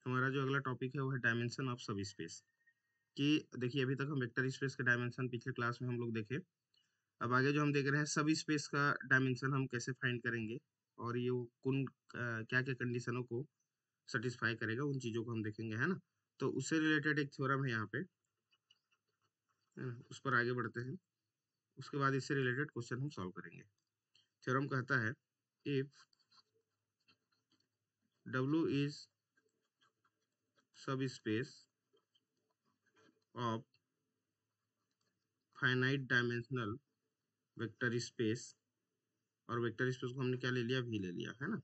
हमारा जो अगला टॉपिक है वो है डायमेंशन ऑफ सब स्पेस। कि देखिए अभी तक हम वेक्टर स्पेस के डायमेंशन पिछले क्लास में हम लोग देखे। अब आगे जो हम देख रहे हैं सब स्पेस का डायमेंशन हम कैसे फाइंड करेंगे और ये वो कुन क्या क्या कंडीशनों को सेटिस्फाई करेगा, उन चीज़ों को हम देखेंगे, है ना। तो उससे रिलेटेड एक थ्योरम है यहाँ पे, है ना, उस पर आगे बढ़ते हैं। उसके बाद इससे रिलेटेड क्वेश्चन हम सॉल्व करेंगे। थ्योरम कहता है इफ W इज सब space of finite dimensional vector space, और वेक्टर स्पेस को हमने क्या ले लिया, वी ले लिया, है ना।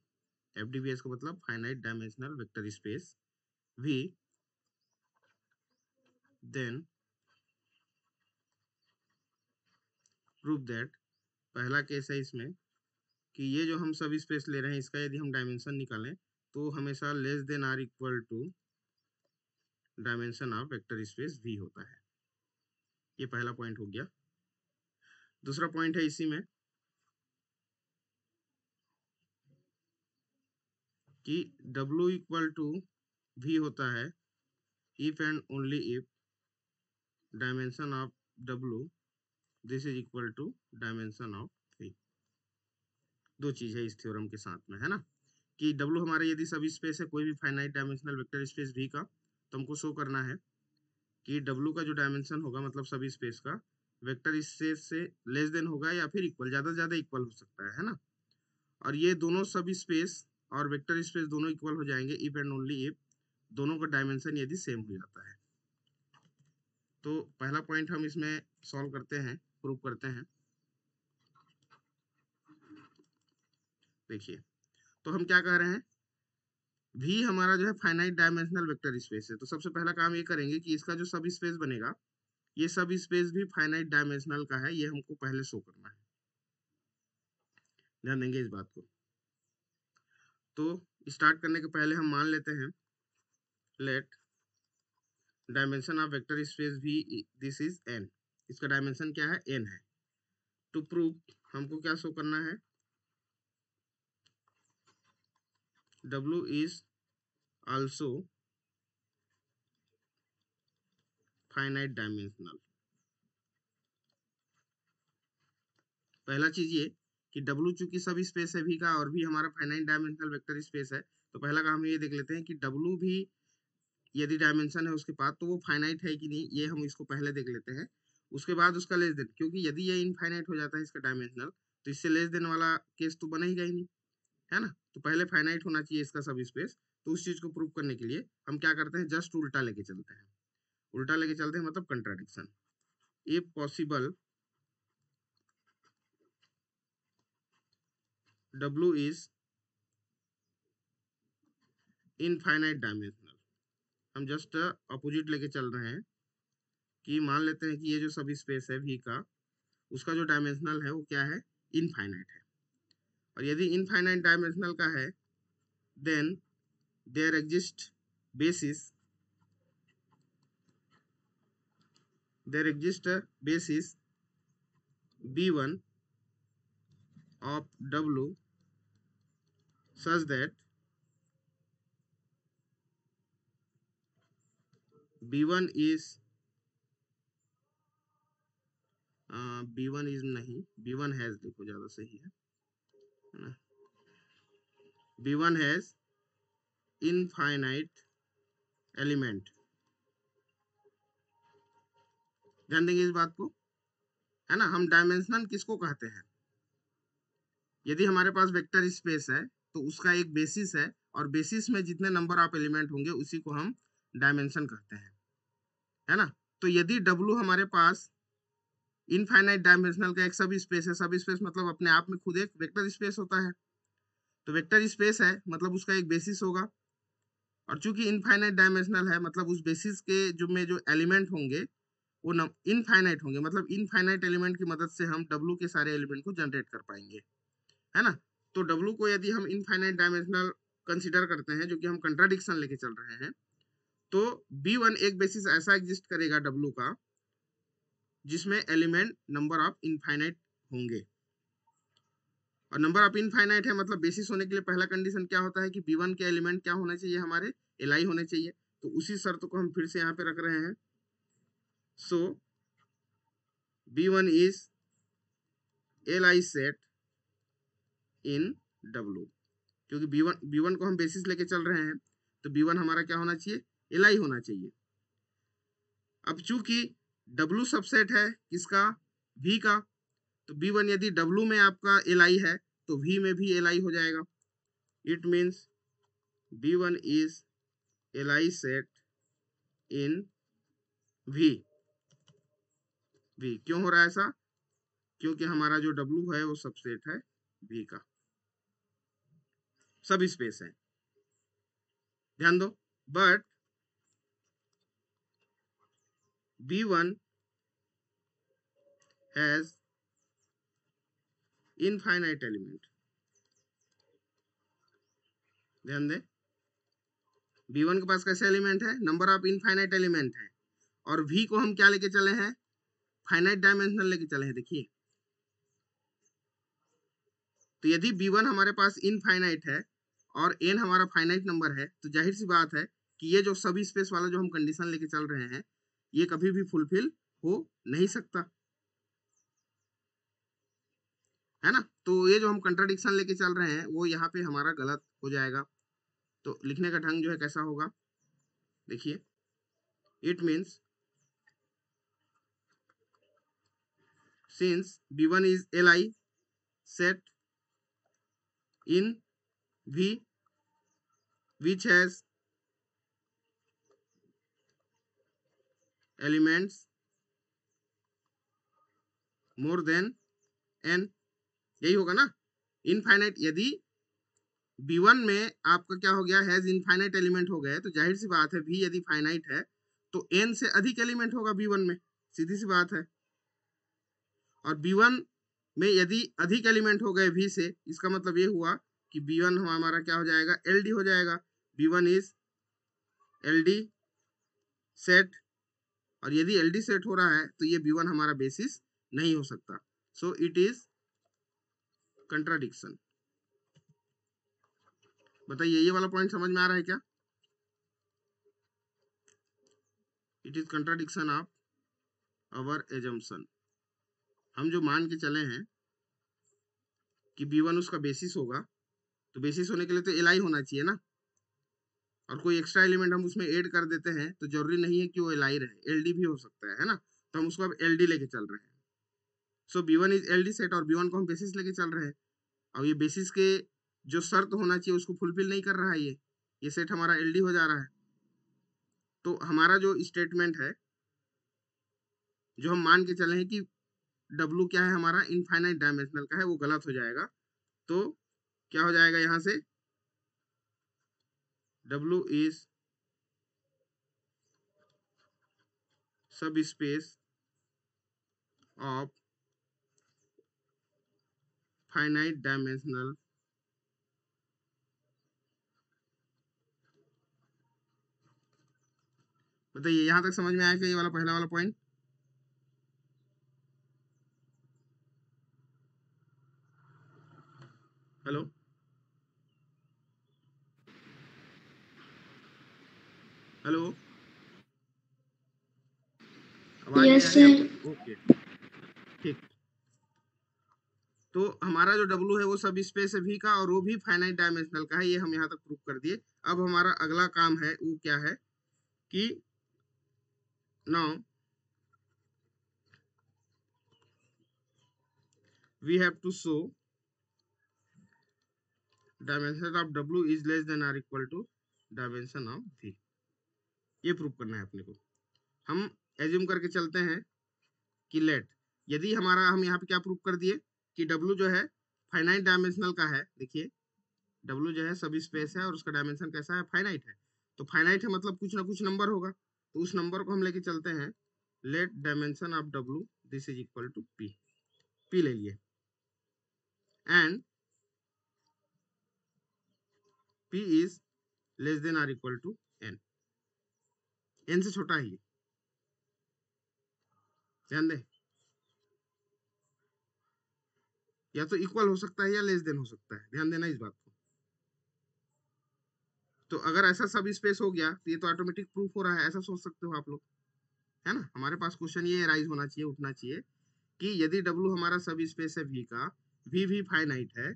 FDVS का मतलब finite dimensional vector space V, then prove that, पहला केस है इसमें कि ये जो हम सब स्पेस ले रहे हैं इसका यदि हम डायमेंशन निकालें तो हमेशा less than are equal to dimension of vector space V होता है। ये पहला पॉइंट हो गया। दूसरा पॉइंट है इसी में कि W इक्वल टू V होता है if and only if dimension of W this is equal to dimension of V। दो चीज है इस थ्योरम के साथ में, है ना, कि W हमारे यदि सब स्पेस है कोई भी finite dimensional vector space V का, तो हमको शो करना है कि W का जो डायमेंशन होगा मतलब सब स्पेस का वेक्टर स्पेस से लेस देन होगा या फिर इक्वल, ज्यादा से ज्यादा इक्वल हो सकता है ना। और ये दोनों सब स्पेस और वेक्टर स्पेस दोनों इक्वल हो जाएंगे इफ एंड ओनली इफ दोनों का डायमेंशन यदि सेम हो जाता है। तो पहला पॉइंट हम इसमें सॉल्व करते हैं, प्रूव करते हैं। देखिए तो हम क्या कह रहे हैं, V हमारा जो है फाइनाइट डायमेंशनल वेक्टर स्पेस है, तो सबसे पहला काम ये करेंगे कि इसका जो सब स्पेस बनेगा ये सब स्पेस भी फाइनाइट डायमेंशनल का है, ये हमको पहले शो करना है। ध्यान देंगे इस बात को। तो स्टार्ट करने के पहले हम मान लेते हैं let dimension of vector space V this is n, इसका डायमेंशन क्या है, n है। टू प्रूव हमको क्या शो करना है, W is also finite dimensional. पहला चीज ये कि W चूंकि सब स्पेस है V का और भी हमारा फाइनाइट डायमेंशनल वेक्टर स्पेस है, तो पहला काम ये देख लेते हैं कि W भी यदि डायमेंशन है उसके पास तो वो फाइनाइट है कि नहीं, ये हम इसको पहले देख लेते हैं। उसके बाद उसका लेस देन, क्योंकि यदि ये इनफाइनाइट हो जाता है इसका डायमेंशनल तो इससे लेस देन वाला केस तो बना ही नहीं, है ना। तो पहले फाइनाइट होना चाहिए इसका सब स्पेस। तो उस चीज को प्रूव करने के लिए हम क्या करते हैं, जस्ट उल्टा लेके चलते हैं। उल्टा लेके चलते हैं मतलब contradiction. If possible W is infinite dimensional, हम जस्ट अपोजिट लेके चल रहे हैं कि मान लेते हैं कि ये जो सब स्पेस है V का उसका जो डायमेंशनल है वो क्या है, इनफाइनाइट है। और यदि इनफाइनाइट डायमेंशनल का है then there exist basis, there exist basis B1 of W such that B1 is B1 is नहीं, B1 has देखो ज्यादा सही है ना, B1 has infinite element। ध्यान देंगे इस बात को, है ना। हम डायमेंशनल किसको कहते हैं, यदि हमारे पास वेक्टर स्पेस है तो उसका एक बेसिस है और बेसिस में जितने नंबर ऑफ एलिमेंट होंगे उसी को हम डायमेंशन कहते हैं, है ना। तो यदि W हमारे पास इनफाइनाइट डायमेंशनल का एक सब स्पेस है, सब स्पेस मतलब अपने आप में खुद एक वेक्टर स्पेस होता है, तो वेक्टर स्पेस है मतलब उसका एक बेसिस होगा। और चूंकि इनफाइनाइट डायमेंशनल है मतलब उस बेसिस के जो एलिमेंट होंगे वो इनफाइनाइट होंगे, मतलब इनफाइनाइट एलिमेंट की मदद से हम W के सारे एलिमेंट को जनरेट कर पाएंगे, है ना। तो W को यदि हम इनफाइनाइट डायमेंशनल कंसिडर करते हैं, जो कि हम कंट्राडिक्शन लेके चल रहे हैं, तो B1 एक बेसिस ऐसा एग्जिस्ट करेगा W का जिसमें एलिमेंट नंबर ऑफ इनफाइनाइट होंगे। और नंबर ऑफ इनफाइनाइट है मतलब बेसिस होने के लिए पहला कंडीशन क्या होता है कि B1 के एलिमेंट क्या होना चाहिए, हमारे एल होने चाहिए, तो उसी शर्त को हम फिर से यहाँ पे रख रहे हैं। सो B1 is Li set in W, क्योंकि B1 को हम बेसिस लेके चल रहे हैं, तो B1 हमारा क्या होना चाहिए, Li होना चाहिए। अब चूंकि W सबसेट है किसका, V का, तो B1 यदि W में आपका Li है तो V में भी Li हो जाएगा। It means B1 is Li set in V। क्यों हो रहा है ऐसा, क्योंकि हमारा जो W है वो सबसेट है V का, सब स्पेस है, ध्यान दो। But B1 has infinite element, ध्यान दे, B1 के पास कैसे एलिमेंट है, नंबर ऑफ इनफाइनाइट एलिमेंट है, और V को हम क्या लेके चले हैं, फाइनाइट डायमेंशनल लेके चले हैं। देखिए, तो यदि B1 हमारे पास इनफाइनाइट है और n हमारा फाइनाइट नंबर है, तो जाहिर सी बात है कि ये जो सब स्पेस वाला जो हम कंडीशन लेके चल रहे हैं, ये कभी भी फुलफिल हो नहीं सकता, है ना। तो ये जो हम कंट्राडिक्शन लेके चल रहे हैं वो यहाँ पे हमारा गलत हो जाएगा। तो लिखने का ढंग जो है कैसा होगा, देखिए, it means since B1 is Li set in V which has elements more than n, यही होगा ना। इनफाइनाइट, यदि B1 में आपका क्या हो गया, हैज इनफाइनाइट एलिमेंट हो गए, तो जाहिर सी बात है V यदि फाइनाइट है तो n से अधिक एलिमेंट होगा B1 में, सीधी सी बात है। और B1 में यदि अधिक एलिमेंट हो गए V से, इसका मतलब ये हुआ कि B1 हमारा क्या हो जाएगा, LD हो जाएगा। B1 इज LD सेट, और यदि LD सेट हो रहा है तो ये B1 हमारा बेसिस नहीं हो सकता। So it is contradiction. बताइए, ये वाला पॉइंट समझ में आ रहा है क्या, it is contradiction of our assumption. हम जो मान के चले हैं कि B1 उसका बेसिस होगा, तो बेसिस होने के लिए तो Li होना चाहिए ना, और कोई एक्स्ट्रा एलिमेंट हम उसमें ऐड कर देते हैं तो जरूरी नहीं है कि वो Li रहे, LD भी हो सकता है ना। तो हम उसको अब LD लेके चल रहे हैं। सो B1 इज LD सेट, और B1 को हम बेसिस लेके चल रहे हैं। अब ये बेसिस के जो शर्त होना चाहिए उसको फुलफिल नहीं कर रहा है, ये सेट हमारा LD हो जा रहा है। तो हमारा जो स्टेटमेंट है, जो हम मान के चले हैं कि W क्या है हमारा, इनफाइनाइट डायमेंशनल का है, वो गलत हो जाएगा। तो क्या हो जाएगा यहाँ से, W इज सब स्पेस ऑफ फाइनाइट डायमेंशनल बताइए, यहां तक समझ में आया क्या ये वाला पहला वाला पॉइंट। हेलो हेलो, आवाज नहीं आ यस रही सर। आपको, ओके ठीक। तो हमारा जो W है वो सब स्पेस है V का, और वो भी फाइनाइट डायमेंशनल का है, ये हम यहाँ तक प्रूव कर दिए। अब हमारा अगला काम है वो क्या है कि now we have to show dimension of W is less than are equal to dimension of V। ये प्रूव करना है अपने को। हम एज्यूम करके चलते हैं कि लेट, यदि हमारा, हम यहाँ पे क्या प्रूव कर दिए कि W जो है फाइनाइट डायमेंशनल का है। देखिए, W जो है सब स्पेस है और उसका डायमेंशन कैसा है, फाइनाइट है। तो फाइनाइट है मतलब कुछ ना कुछ नंबर होगा, तो उस नंबर को हम लेके चलते हैं। Let dimension of W this is equal to P ले लिए, and P is less than are equal to N, N से छोटा ही, ध्यान दें, या तो इक्वल हो सकता है या लेस देन हो सकता है, ध्यान देना इस बात को। तो अगर ऐसा सब स्पेस हो गया तो ये तो ऑटोमेटिक प्रूफ हो रहा है, ऐसा सोच सकते हो आप लोग, है ना। हमारे पास क्वेश्चन ये राइज होना चाहिए, उठना चाहिए कि यदि W हमारा सब स्पेस है V का, V भी फाइनाइट है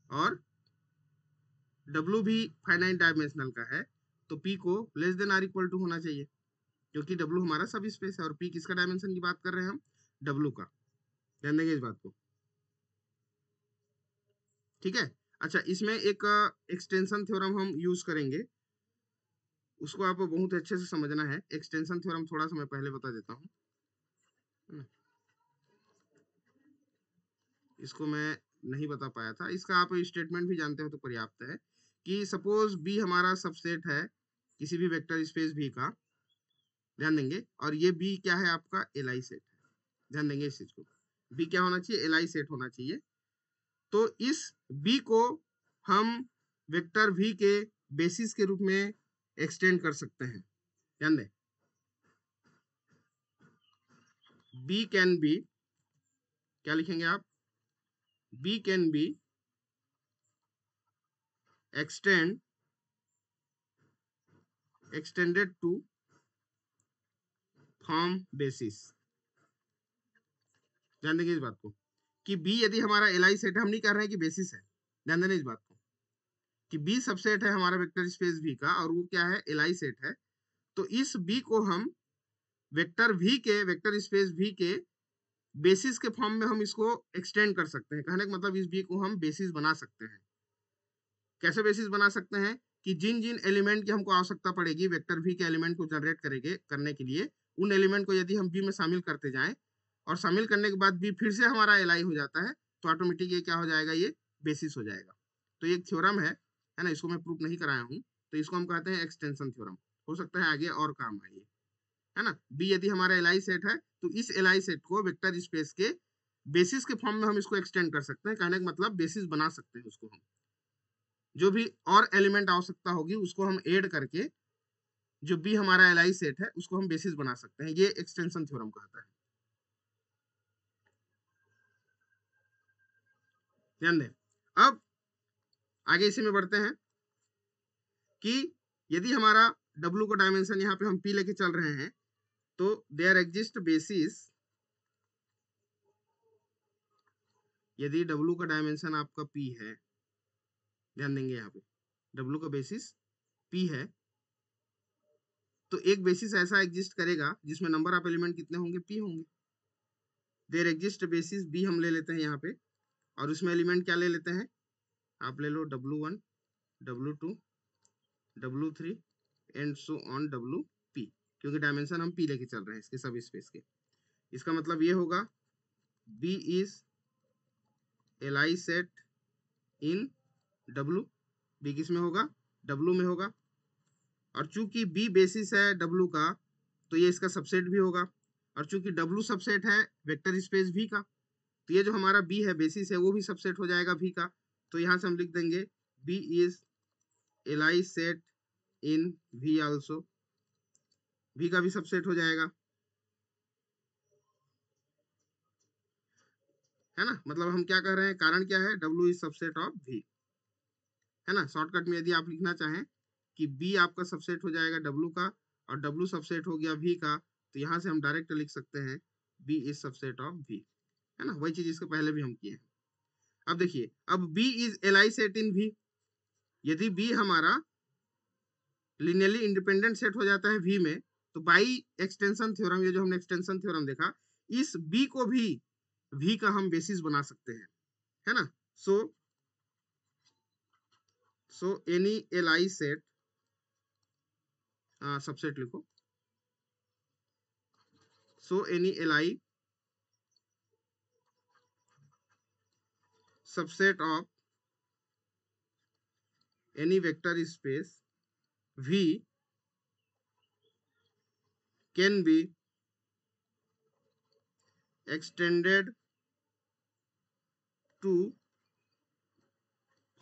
और W भी फाइनाइट डायमेंशनल का है, तो P को less than are equal to होना चाहिए, क्योंकि W हमारा सब स्पेस है और P किसका डायमेंशन की बात कर रहे हैं हम, W का। ध्यान देंगे इस बात को, ठीक है। अच्छा, इसमें एक एक्सटेंशन थ्योरम हम यूज करेंगे, उसको आपको बहुत अच्छे से समझना है। एक्सटेंशन थ्योरम थोड़ा सा मैं पहले बता देता हूँ, इसको मैं नहीं बता पाया था, इसका आप स्टेटमेंट भी जानते हो तो पर्याप्त है कि सपोज बी हमारा सबसेट है किसी भी वेक्टर स्पेस भी का, ध्यान देंगे, और ये बी क्या है आपका, एलआई सेट है। ध्यान देंगे इस चीज को, बी क्या होना चाहिए, एलआई सेट होना चाहिए। तो इस बी को हम वेक्टर वी के बेसिस के रूप में एक्सटेंड कर सकते हैं। ध्यान दें, बी कैन बी, क्या लिखेंगे आप, B can be extended to form basis. ध्यान देंगे इस बात को कि बी यदि हमारा एलआई सेट है, हम नहीं कह रहे हैं कि बेसिस है, ध्यान देना इस बात को कि बी सबसेट है हमारा वेक्टर स्पेस वी का और वो क्या है, एलआई सेट है। तो इस बी को हम वेक्टर वी के, वेक्टर स्पेस वी के बेसिस के फॉर्म में हम इसको एक्सटेंड कर सकते हैं। कहने का मतलब इस बी को हम बेसिस बना सकते हैं। कैसे बेसिस बना सकते हैं कि जिन जिन एलिमेंट की हमको आवश्यकता पड़ेगी वेक्टर वी के एलिमेंट को जनरेट करेंगे करने के लिए, उन एलिमेंट को यदि हम बी में शामिल करते जाएं और शामिल करने के बाद बी फिर से हमारा एलआई हो जाता है, तो ऑटोमेटिक ये क्या हो जाएगा, ये बेसिस हो जाएगा। तो ये एक थ्योरम है ना, इसको मैं प्रूफ नहीं कराया हूँ, तो इसको हम कहते हैं एक्सटेंशन थ्योरम। हो सकता है आगे और काम आए, है ना। बी यदि हमारा एलआई सेट है तो इस एलआई सेट को वेक्टर स्पेस के बेसिस के फॉर्म में हम इसको एक्सटेंड कर सकते हैं। कहने का मतलब बेसिस बना सकते हैं उसको हम, जो भी और एलिमेंट आवश्यकता होगी उसको हम ऐड करके जो बी हमारा एलआई सेट है उसको हम बेसिस बना सकते हैं। ये एक्सटेंशन थ्योरम कहता है। ध्यान दें, अब आगे इसी में बढ़ते हैं कि यदि हमारा W का डायमेंशन यहाँ पे हम P लेके चल रहे हैं, तो देयर एग्जिस्ट बेसिस, यदि W का डायमेंशन आपका P है, ध्यान देंगे यहाँ पे W का बेसिस P है, तो एक बेसिस ऐसा एग्जिस्ट करेगा जिसमें नंबर ऑफ एलिमेंट कितने होंगे, P होंगे। देयर एग्जिस्ट बेसिस B हम ले लेते हैं यहाँ पे, और उसमें एलिमेंट क्या ले लेते हैं, आप ले लो W1, W2, W3 and so on WP, क्योंकि डायमेंशन हम P लेके चल रहे हैं इसके सब स्पेस के। इसका मतलब ये होगा B is LI set in W, B किस में होगा, W में होगा, और चूंकि B बेसिस है W का तो ये इसका सबसेट भी होगा, और चूंकि W सबसेट है वेक्टर स्पेस V का, तो ये जो हमारा B है बेसिस है वो भी सबसेट हो जाएगा V का। तो यहाँ से हम लिख देंगे B is LI set in V also, V का भी सबसेट हो जाएगा, है ना। मतलब हम क्या कह रहे हैं, कारण क्या है, W is subset of V, है ना। शॉर्टकट में यदि आप लिखना चाहें कि B आपका सबसेट हो जाएगा W का और W सबसेट हो गया V का, तो यहाँ से हम डायरेक्ट लिख सकते हैं B is subset of V, है ना। वही चीज इसके पहले भी हम किए हैं। अब देखिए, अब B is LI set in V, यदि B हमारा लिनियरली इंडिपेंडेंट सेट हो जाता है V में, तो बाई एक्सटेंशन थ्योरम, ये जो हमने एक्सटेंशन थ्योरम देखा, इस B को भी V का हम बेसिस बना सकते हैं, है ना। So any LI set, subset लिखो, so any LI subset of any vector space V can be extended to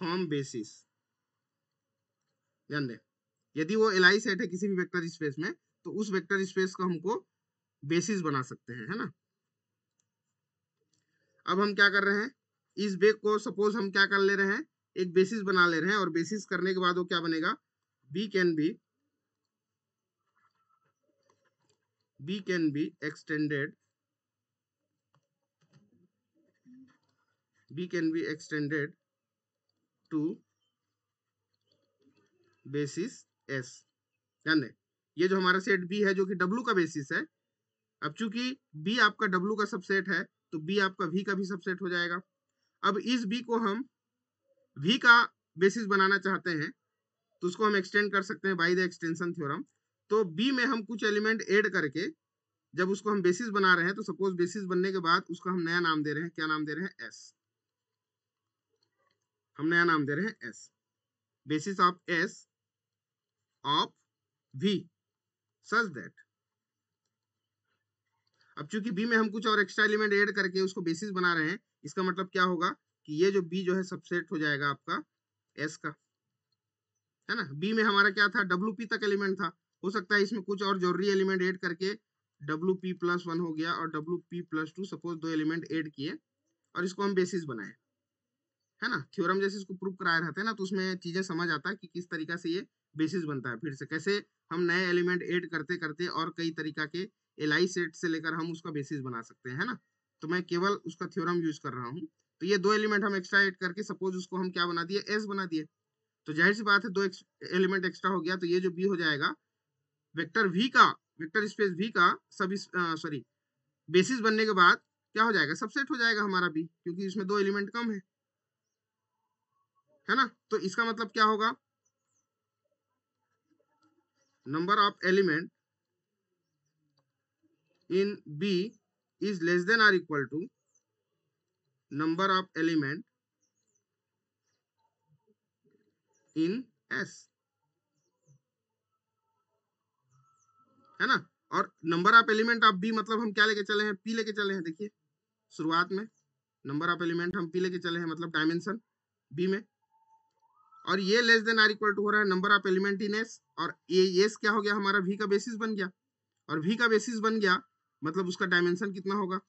form basis। ध्यान दें, यदि वो एलआई सेट है किसी भी वेक्टर स्पेस में, तो उस वेक्टर स्पेस को हमको बेसिस बना सकते हैं, है ना। अब हम क्या कर रहे हैं, इस बेग को सपोज हम क्या कर ले रहे हैं, एक बेसिस बना ले रहे हैं, और बेसिस करने के बाद वो क्या बनेगा, B can be extended to basis S। ध्यान दें, ये जो हमारा सेट B है जो कि W का बेसिस है, अब चूंकि B आपका W का सबसेट है तो B आपका V का भी सबसेट हो जाएगा। अब इस B को हम V का बेसिस बनाना चाहते हैं तो उसको हम एक्सटेंड कर सकते हैं बाय द एक्सटेंशन थ्योरम। तो B में हम कुछ एलिमेंट ऐड करके जब उसको हम बेसिस बना रहे हैं तो सपोज बेसिस बनने के बाद उसको हम नया नाम दे रहे हैं, क्या नाम दे रहे हैं? S। हम नया नाम दे रहे हैं S, basis of S of V such that. अब चूंकि B में हम कुछ और एक्स्ट्रा एलिमेंट ऐड करके उसको बेसिस बना रहे हैं, इसका मतलब क्या होगा कि ये जो B जो है सबसेट हो जाएगा आपका S का, है ना। B में हमारा क्या था? WP तक एलिमेंट था, हो सकता है इसमें कुछ और जरूरी एलिमेंट ऐड करके WP+1 हो गया और WP+2, सपोज दो एलिमेंट ऐड किए और इसको हम बेसिस बनाए, है ना। थ्योरम जैसे इसको प्रूव कराए रहते हैं ना तो उसमें चीजें समझ आता है कि किस तरीका से ये बेसिस बनता है। फिर से कैसे हम नए एलिमेंट ऐड करते करते और कई तरीका के एलाई सेट से लेकर हम उसका बेसिस बना सकते हैं, है ना। तो मैं केवल उसका थ्योरम यूज कर रहा हूँ। तो ये दो एलिमेंट हम एक्स्ट्रा ऐड करके सपोज उसको हम क्या बना दिए? एस बना दिए। तो जाहिर सी बात है दो एलिमेंट एक्स्ट्रा हो गया तो ये जो बी हो जाएगा वेक्टर वी का, वेक्टर स्पेस वी का सब सॉरी बेसिस बनने के बाद क्या हो जाएगा? सबसेट हो जाएगा हमारा बी, क्योंकि इसमें दो एलिमेंट कम है ना। तो इसका मतलब क्या होगा? Number of element in B is less than और equal to number of element in S, है ना। और number of element of B मतलब हम क्या लेके चले हैं? पी लेके चले हैं। देखिए शुरुआत में नंबर ऑफ एलिमेंट हम पी लेके चले हैं, मतलब डायमेंशन बी में, और ये less than are equal to हो रहा है number of element in S, और ये एस क्या हो गया? हमारा वी का बेसिस बन गया, और वी का बेसिस बन गया मतलब उसका डायमेंशन कितना होगा?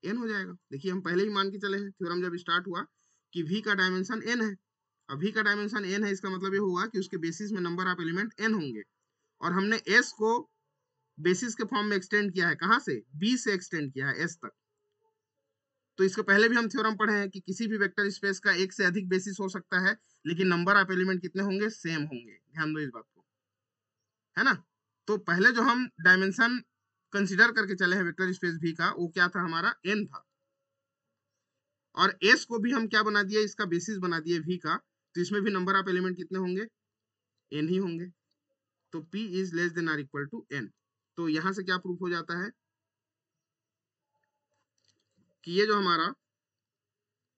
एन हो जाएगा। देखिए हम पहले ही मान के चले हैं थ्योरम जब स्टार्ट हुआ कि वी का डायमेंशन एन है। अब वी का डायमेंशन एन है, इसका मतलब ये होगा कि उसके बेसिस में नंबर ऑफ एलिमेंट एन होंगे, और हमने एस को बेसिस के फॉर्म में एक्सटेंड किया है। कहां से? बी से एक्सटेंड किया है एस तक। तो इसके पहले भी हम थ्योरम पढ़े हैं कि किसी भी वेक्टर स्पेस का एक से अधिक बेसिस हो सकता है, लेकिन नंबर ऑफ एलिमेंट कितने होंगे? सेम होंगे। ध्यान दो इस बात को, है ना। तो पहले जो हम डायमेंशन कंसीडर करके चले हैं वेक्टर स्पेस भी का, वो क्या था? हमारा एन था, और एस को भी हम क्या बना दिए? इसका बेसिस बना दिए वी का, तो इसमें भी नंबर ऑफ एलिमेंट कितने होंगे? एन ही होंगे। तो P is less than are equal to N. तो यहां से क्या प्रूफ हो जाता है कि ये जो हमारा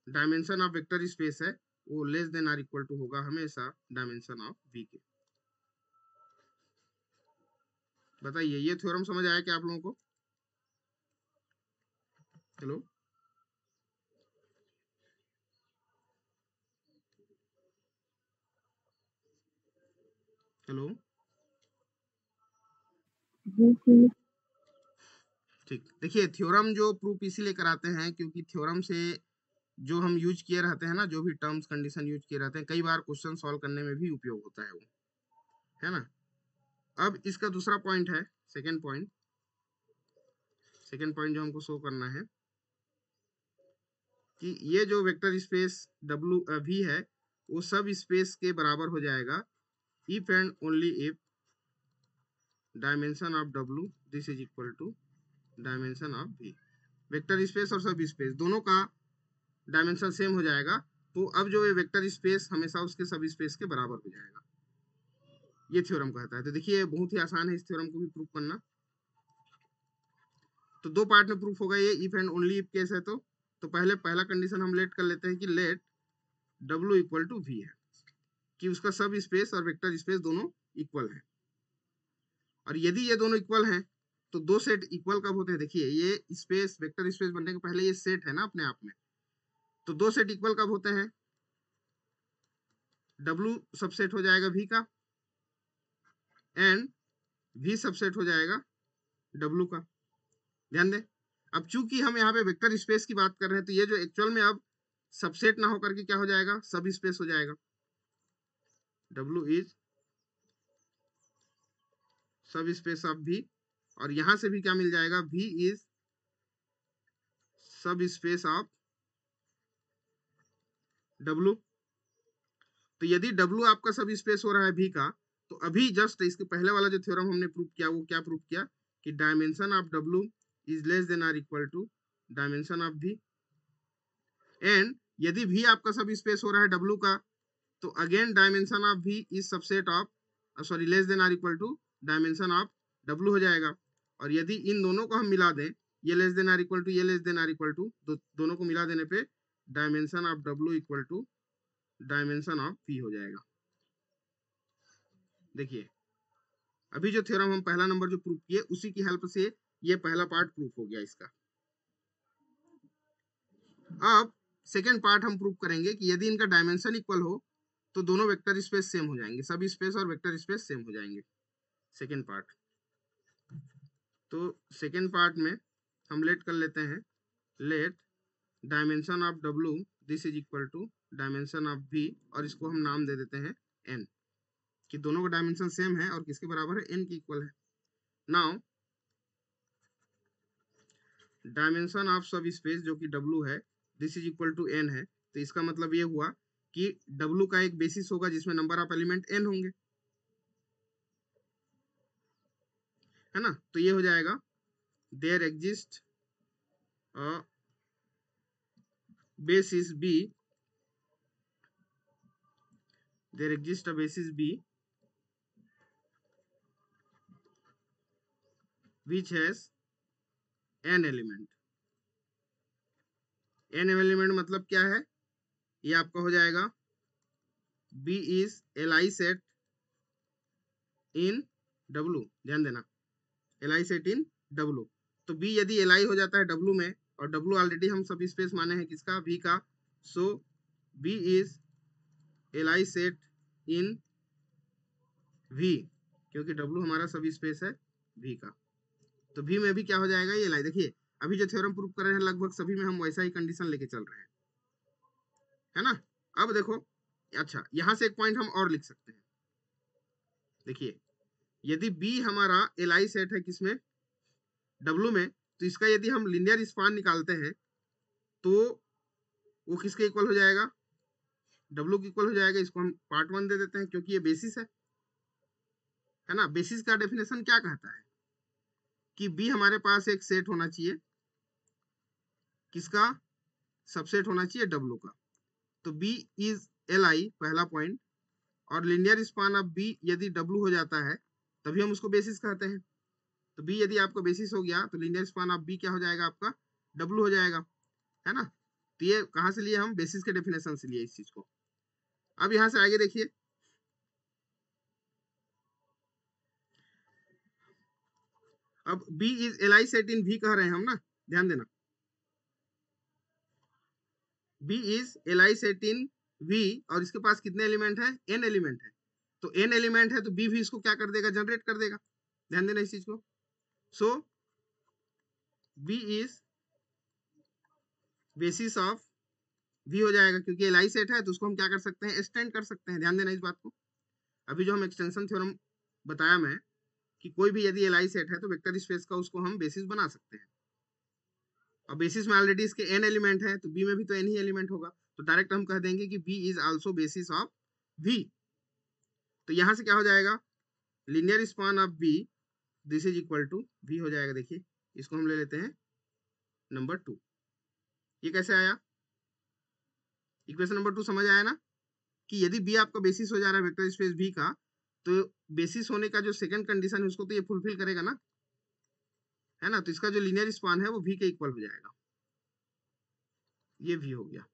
डायमेंशन ऑफ वेक्टर स्पेस है वो less than are equal to होगा हमेशा डायमेंशन ऑफ वी के। बताइए ये थ्योरम समझ आया क्या आप लोगों को? हेलो हेलो ठीक। देखिए थ्योरम जो प्रूफ इसीलिए कराते हैं क्योंकि थ्योरम से जो हम यूज किए रहते हैं ना, जो भी टर्म्स कंडीशन यूज किए रहते हैं, कई बार क्वेश्चन सॉल्व करने में भी उपयोग होता है वो, है ना। अब इसका दूसरा पॉइंट है, सेकेंड पॉइंट जो हमको शो करना है कि ये जो वेक्टर स्पेस W V है वो सब स्पेस के बराबर हो जाएगा if and only if dimension of W this is equal to dimension of V। Vector space और सब स्पेस दोनों का डायमेंशन सेम हो जाएगा, तो अब जो ये वेक्टर स्पेस हमेशा उसके सब स्पेस के बराबर हो जाएगा, ये थ्योरम कहता है। तो देखिए बहुत ही आसान है इस थ्योरम को भी प्रूफ करना। तो दो पार्ट में प्रूफ होगा ये, if and only if case है। तो पहले पहला कंडीशन हम लेट कर लेते हैं कि let W equal to V है, कि उसका सब स्पेस और वेक्टर स्पेस दोनों इक्वल है। और यदि ये दोनों इक्वल हैं तो दो सेट इक्वल कब होते हैं? देखिए ये स्पेस वेक्टर स्पेस बनने के पहले ये सेट है ना अपने आप में, तो दो सेट इक्वल कब होते हैं? W सबसेट हो जाएगा V का एंड V सबसेट हो जाएगा W का। ध्यान दें, अब चूंकि हम यहाँ पे वेक्टर स्पेस की बात कर रहे हैं तो ये जो एक्चुअल में अब सबसेट ना होकर के क्या हो जाएगा? सब स्पेस हो जाएगा। W इज सब स्पेस ऑफ V, और यहां से भी क्या मिल जाएगा, V इज सब स्पेस ऑफ W। तो यदि W आपका सब स्पेस हो रहा है V का, तो अभी जस्ट इसके पहले वाला जो थ्योरम हमने प्रूव किया वो क्या प्रूव किया कि dimension of W is less than are equal to dimension of V। And यदि V आपका सब स्पेस हो रहा है W का, तो again dimension of V is subset of sorry less than are equal to dimension of W हो जाएगा। और यदि इन दोनों को हम मिला दें, ये less than are equal to ये less than are equal to, दोनों को मिला देने पे dimension of W equal to dimension of V हो जाएगा। देखिए अभी जो थ्योरम हम पहला नंबर जो प्रूफ किए उसी की हेल्प से ये पहला पार्ट प्रूफ हो गया इसका। अब सेकेंड पार्ट हम प्रूफ करेंगे कि यदि इनका डायमेंशन इक्वल हो तो दोनों वेक्टर स्पेस सेम हो जाएंगे, सब स्पेस और वेक्टर स्पेस सेम हो जाएंगे। सेकेंड पार्ट, तो सेकेंड पार्ट में हम लेट कर लेते हैं, let dimension of W this is equal to dimension of V, और इसको हम नाम दे देते हैं n, कि दोनों का डायमेंशन सेम है और किसके बराबर है, n की इक्वल है। Now dimension of subspace जो कि W है this is equal to n है, तो इसका मतलब ये हुआ कि W का एक बेसिस होगा जिसमें नंबर ऑफ एलिमेंट n होंगे, है ना। तो ये हो जाएगा there exist a basis B, there exists a basis B which has n element। n element मतलब क्या है, ये आपका हो जाएगा B is Li set in W, ध्यान देना Li set in W। तो B यदि Li हो जाता है W में, और W ऑलरेडी हम सब स्पेस माने हैं किसका, V का, सो B is Li set in V, क्योंकि W हमारा सब स्पेस है V का, तो V में भी क्या हो जाएगा, ये Li। देखिए अभी जो थ्योरम प्रूव कर रहे हैं लगभग सभी में हम वैसा ही कंडीशन लेके चल रहे हैं, है ना। अब देखो, अच्छा यहां से एक पॉइंट हम और लिख सकते हैं। देखिए यदि B हमारा Li सेट है किसमें, W में, तो इसका यदि हम लिनियर स्पान निकालते हैं तो वो किसके इक्वल हो जाएगा, W के इक्वल हो जाएगा। इसको हम पार्ट 1 दे देते हैं क्योंकि ये बेसिस है ना। बेसिस का डेफिनेशन क्या कहता है कि B हमारे पास एक सेट होना चाहिए, किसका, सबसेट होना चाहिए W का। तो B इज Li पहला पॉइंट, और लिनियर स्पान ऑफ B यदि W हो जाता है तभी हम उसको बेसिस कहते हैं। तो B यदि आपका बेसिस हो गया तो लिनियर स्पान ऑफ B क्या हो जाएगा, आपका W हो जाएगा, है ना। तो ये कहां से लिए, हम बेसिस के डेफिनेशन से लिए इस चीज को। अब यहां से आगे देखिए, अब B is Li set in V कह रहे हैं हम ना, ध्यान देना B is Li set in V, और इसके पास कितने एलिमेंट है, n एलिमेंट है। तो n एलिमेंट है तो B भी इसको क्या कर देगा, जनरेट कर देगा, ध्यान देना इस चीज को। सो B is basis of V हो जाएगा, क्योंकि Li सेट है तो उसको हम क्या कर सकते हैं, एक्सटेंड कर सकते हैं, ध्यान देना इस बात को। अभी जो हम एक्सटेंशन थ्योरम बताया मैं कि कोई भी यदि Li सेट है तो वेक्टर स्पेस का उसको हम बेसिस बना सकते हैं, और बेसिस में ऑलरेडी इसके n एलिमेंट है तो B में भी तो n ही एलिमेंट होगा, तो डायरेक्ट हम कह देंगे कि B is also basis of V। तो यहां से क्या हो जाएगा, linear span of B this is equal to V हो जाएगा। देखिए इसको हम ले लेते हैं नंबर 2। ये कैसे आया, इक्वेशन नंबर 2 समझ आया ना, कि यदि B आपका बेसिस हो जा रहा है वेक्टर स्पेस V का, तो बेसिस होने का जो सेकंड कंडीशन है उसको तो ये फुलफिल करेगा ना, है ना। तो इसका जो लीनियर स्पान है वो V के इक्वल हो जाएगा, ये V हो गया।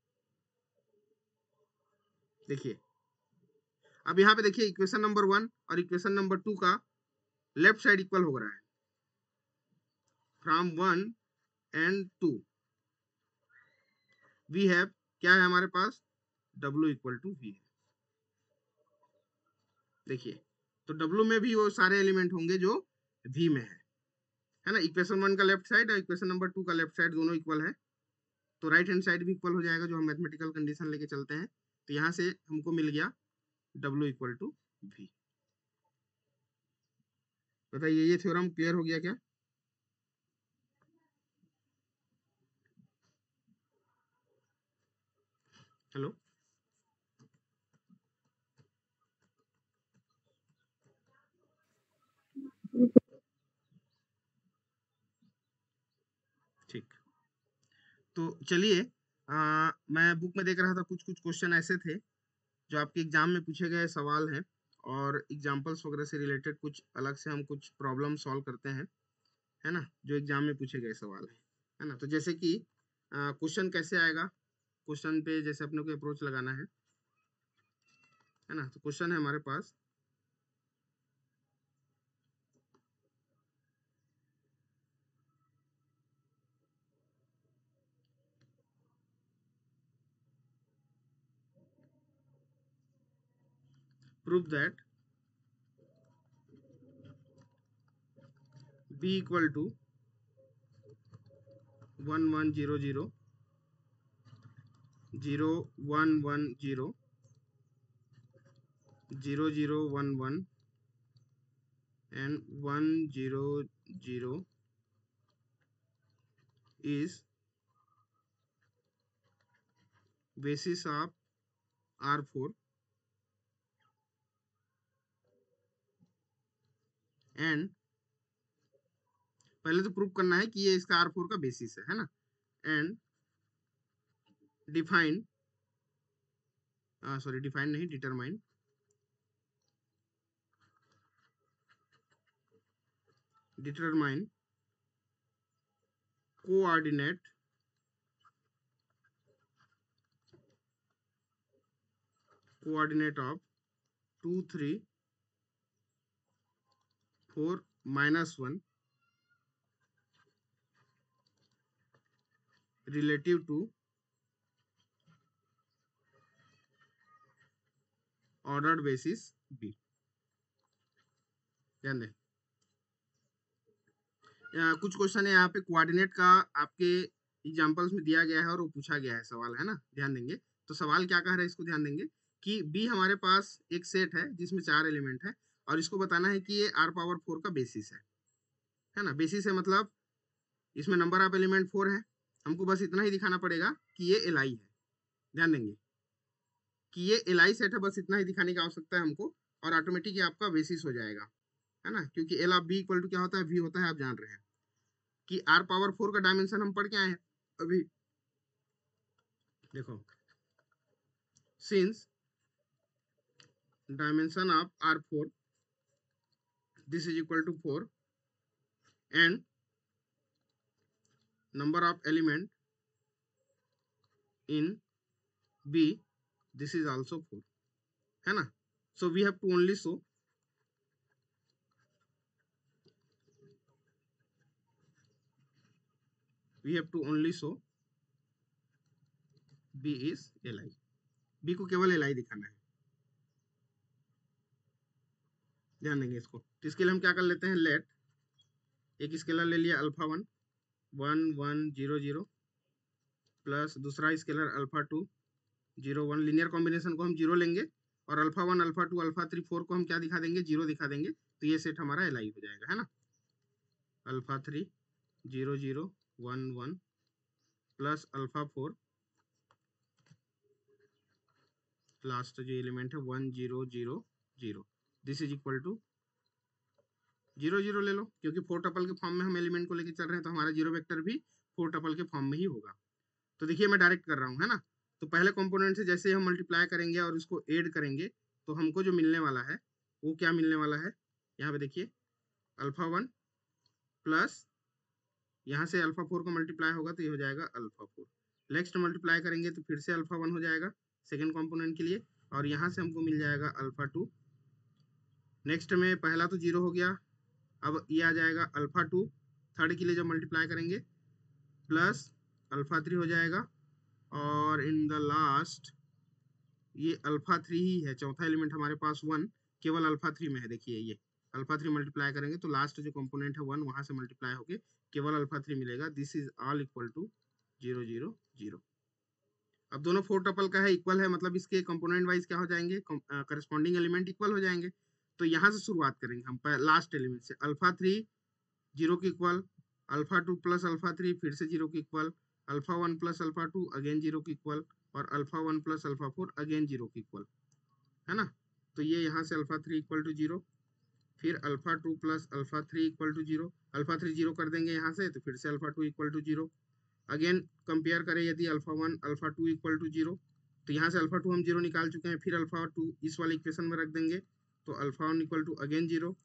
देखिए अब यहाँ पे देखिए इक्वेशन नंबर 1 और इक्वेशन नंबर 2 का लेफ्ट साइड इक्वल हो रहा है, फ्रॉम 1 एंड 2 वी हैव, क्या है हमारे पास, W इक्वल टू V है। देखिए तो W में भी वो सारे एलिमेंट होंगे जो V में है ना। इक्वेशन 1 का लेफ्ट साइड और इक्वेशन नंबर 2 का लेफ्ट साइड दोनों इक्वल है, तो राइट हैंड साइड भी इक्वल हो जाएगा जो हम मैथमेटिकल कंडीशन लेके चलते हैं। तो यहाँ से हमको मिल गया W इक्वल टू V। बताइए ये थ्योरम क्लियर हो गया क्या? हेलो, ठीक। तो चलिए, मैं बुक में देख रहा था, कुछ कुछ क्वेश्चन ऐसे थे जो आपके एग्जाम में पूछे गए सवाल हैं, और एग्जाम्पल्स वगैरह से रिलेटेड कुछ अलग से हम कुछ प्रॉब्लम सॉल्व करते हैं, है ना, जो एग्जाम में पूछे गए सवाल हैं, है ना। तो जैसे कि क्वेश्चन कैसे आएगा, क्वेश्चन पे जैसे अपने को अप्रोच लगाना है ना। तो क्वेश्चन है हमारे पास, prove that b equal to 1100 0110 0011 and 100 is basis of R4 and पहले तो प्रूव करना है कि ये इसका R4 का बेसिस है ना। एंड डिफाइन, सॉरी डिफाइन नहीं, determine determine coordinate of 2 3 4 -1 relative to ordered basis B. ध्यान दें, कुछ क्वेश्चन है यहाँ पे कोऑर्डिनेट का आपके एग्जांपल्स में दिया गया है और वो पूछा गया है सवाल, है ना। ध्यान देंगे, तो सवाल क्या कह रहा है इसको ध्यान देंगे कि बी हमारे पास एक सेट है जिसमें 4 एलिमेंट है, और इसको बताना है कि ये R⁴ का बेसिस है ना। बेसिस है मतलब इसमें नंबर ऑफ एलिमेंट 4 है, हमको बस इतना ही दिखाना पड़ेगा कि ये LI है। ध्यान देंगे कि ये LI सेट है, बस इतना ही दिखाने की आवश्यकता है हमको, और ऑटोमेटिक ये आपका बेसिस हो जाएगा, है ना। क्योंकि L of B equal to क्या होता है, V होता है, आप जान रहे हैं कि R⁴ का डायमेंशन हम पढ़ के आए हैं अभी। देखो, since dimension of R4 this is equal to 4 and number of element in B this is also 4, है ना। So we have to only show B is LI, B को केवल LI दिखाना है। ध्यान देंगे इसको, तो इसके लिए हम क्या कर लेते हैं, लेट एक स्केलर ले लिया α1 1100 प्लस दूसरा स्केलर α2 01, लीनियर कॉम्बिनेशन को हम 0 लेंगे, और α1 α2 α3 4 को हम क्या दिखा देंगे, 0 दिखा देंगे, तो ये सेट हमारा LI हो जाएगा, है ना। α3 00 11 प्लस α4 लास्ट जो एलिमेंट है 1000, दिस इज इक्वल टू 00 ले लो, क्योंकि 4 टपल के फॉर्म में हम एलिमेंट को लेके चल रहे हैं, तो हमारा 0 वेक्टर भी 4 टपल के फॉर्म में ही होगा। तो देखिए मैं डायरेक्ट कर रहा हूँ, है ना। तो पहले कंपोनेंट से जैसे हम मल्टीप्लाई करेंगे और उसको ऐड करेंगे, तो हमको जो मिलने वाला है वो क्या मिलने वाला है, यहाँ पे देखिए α1 प्लस यहाँ से α4 को मल्टीप्लाई होगा तो ये हो जाएगा α4। नेक्स्ट मल्टीप्लाई करेंगे तो फिर से α1 हो जाएगा सेकेंड कंपोनेंट के लिए, और यहाँ से हमको मिल जाएगा α2। नेक्स्ट में पहला तो 0 हो गया, अब ये आ जाएगा α2, थर्ड के लिए जब मल्टीप्लाई करेंगे प्लस α3 हो जाएगा, और इन द लास्ट ये α3 ही है, चौथा एलिमेंट हमारे पास 1 केवल α3 में है। देखिए ये α3 मल्टीप्लाई करेंगे तो लास्ट जो कंपोनेंट है 1 वहां से मल्टीप्लाई होके केवल α3 मिलेगा। This is all equal to 0 0 0। अब दोनों 4 टपल का है, इक्वल है, मतलब इसके कंपोनेंट वाइज क्या हो जाएंगे, करस्पॉन्डिंग एलिमेंट इक्वल हो जाएंगे। तो यहाँ से शुरुआत करेंगे हम लास्ट एलिमेंट से, अल्फा 3 जीरो के इक्वल, अल्फा 2 प्लस अल्फा 3 फिर से जीरो के equal, alpha 1 plus alpha 2 again zero के इक्वल, और alpha 1 plus alpha 4 again zero के इक्वल, है ना। तो ये यहाँ से अल्फा 3 इक्वल टू जीरो, फिर alpha 2 plus alpha 3 equal to zero, alpha 3 zero कर देंगे यहाँ से, तो फिर से alpha 2 equal to zero. Again compare करें यदि alpha 1 alpha 2 equal to zero, तो यहाँ से अल्फा 2 हम जीरो निकाल चुके हैं, फिर अल्फा 2 इस वाले इक्वेशन में रख देंगे, तो alpha 1 equal to again zero,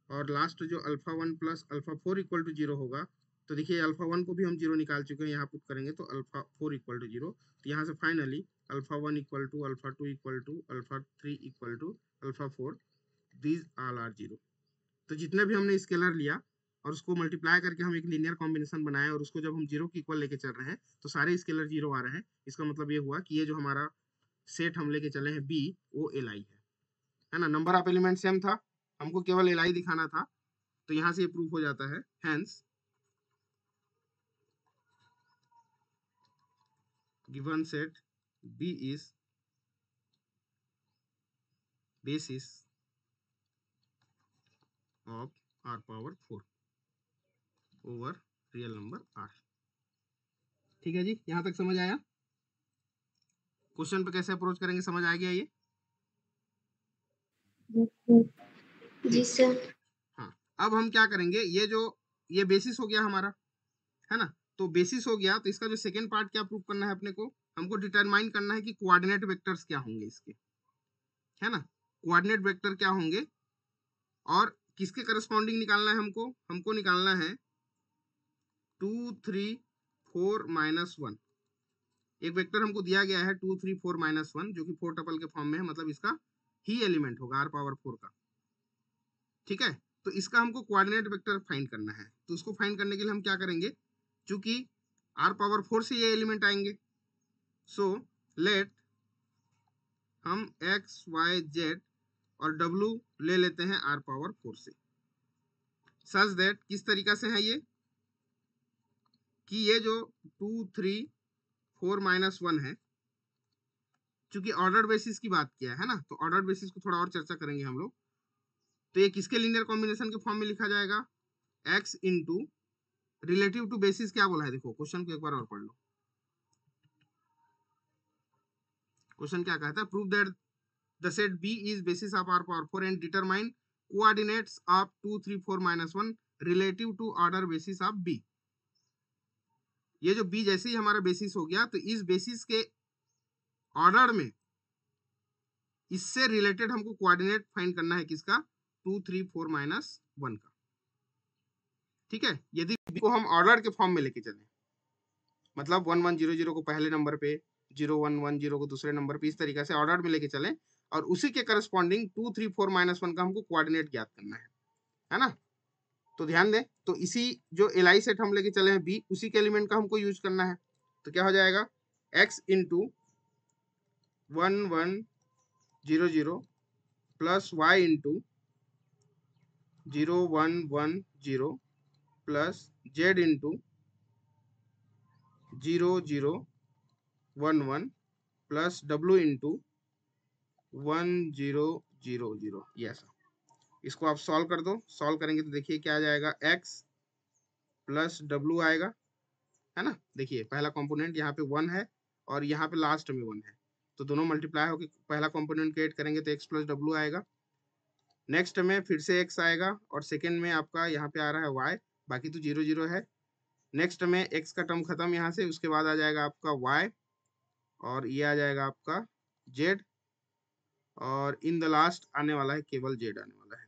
और लास्ट जो alpha 1 plus alpha 4 equal to zero होगा, तो देखिए अल्फा 1 को भी हम जीरो निकाल चुके हैं, यहाँ पुट करेंगे तो अल्फा 4 इक्वल टू जीरो। तो यहाँ से finally alpha 1 equal to alpha 2 equal to alpha 3 equal to alpha 4, these all are zero. तो जितने भी हमने स्केलर लिया और उसको मल्टीप्लाई करके हम एक लीनियर कॉम्बिनेशन बनाए, और उसको जब हम जीरो के इक्वल लेके चल रहे हैं तो सारे स्केलर जीरो आ रहे हैं। इसका मतलब ये हुआ कि ये जो हमारा सेट हम लेके चले हैं बी, वो एल आई है ना। नंबर ऑफ एलिमेंट सेम था, हमको केवल एल आई दिखाना था, तो यहाँ से ये प्रूफ हो जाता है। Hence given set B is basis of R power 4 over real number R. ठीक है जी, यहां तक समझ आया? क्वेश्चन पे कैसे अप्रोच करेंगे समझ आ गया ये? जी सर। हाँ, अब हम क्या करेंगे, ये बेसिस हो गया हमारा, है ना। तो बेसिस हो गया, तो इसका जो सेकंड पार्ट क्या प्रूव करना है अपने को, हमको डिटरमाइन करना है कि कोऑर्डिनेट वेक्टर्स क्या होंगे इसके, है ना। कोऑर्डिनेट वेक्टर क्या होंगे और किसके करस्पॉन्डिंग निकालना है हमको निकालना है 2 3 4 -1। एक वेक्टर हमको दिया गया है 2 3 4 -1, जो कि 4 टपल के फॉर्म में है, मतलब इसका ही एलिमेंट होगा r पावर 4 का। ठीक है, तो इसका हमको कोऑर्डिनेट वेक्टर फाइंड करना है। तो उसको फाइंड करने के लिए हम क्या करेंगे, चूंकि r पावर 4 से ये एलिमेंट आएंगे, सो लेट हम x y z और w ले लेते हैं r पावर 4 से, सच दैट किस तरीका से है ये, कि ये जो 2 3 4 -1 है, चूंकि ऑर्डर बेसिस की बात किया है ना, तो ऑर्डर बेसिस को थोड़ा और चर्चा करेंगे हम लोग। तो ये किसके लीनियर कॉम्बिनेशन के फॉर्म में लिखा जाएगा, x into relative to basis क्या बोला है, देखो क्वेश्चन को एक बार और पढ़ लो। क्वेश्चन क्या कहता है, prove that the set B is basis of R power 4 and determine coordinates of 2 3 4 -1 relative to order basis of B। ये जो B जैसे ही हमारा बेसिस हो गया, तो इस बेसिस के ऑर्डर में इससे रिलेटेड हमको कोऑर्डिनेट फाइंड करना है, किसका, 2 3 4 -1 का। ठीक है, यदि B को हम ऑर्डर के फॉर्म में लेके चले, मतलब 1 1 0 0 को पहले नंबर पे, 0 1 1 0 को दूसरे नंबर पे, इस तरीके से ऑर्डर में लेके चलें, और उसी के करस्पॉन्डिंग 2 3 4 -1 का हमको कोऑर्डिनेट ज्ञात करना है ना। तो ध्यान दें, तो इसी जो एलआई सेट हम लेके चले हैं बी, उसी के एलिमेंट का हमको यूज करना है। तो क्या हो जाएगा, x into 1 1 0 0 plus y into 0 1 1 0 plus z into 0 0 1 1 plus w into 1 0 0 0। Yes, इसको आप सॉल्व कर दो, सॉल्व करेंगे तो देखिए क्या आ जाएगा, x प्लस w आएगा, है ना। देखिए पहला कंपोनेंट यहाँ पे 1 है और यहाँ पे लास्ट में 1 है, तो दोनों मल्टीप्लाई होकर पहला कंपोनेंट क्रिएट करेंगे तो x प्लस w आएगा। नेक्स्ट में फिर से x आएगा, और सेकेंड में आपका यहाँ पे आ रहा है y, बाकी तो 0 0 है। नेक्स्ट में x का टर्म खत्म यहाँ से, उसके बाद आ जाएगा आपका y, और ये आ जाएगा आपका z, और इन द लास्ट आने वाला है केवल z आने वाला है,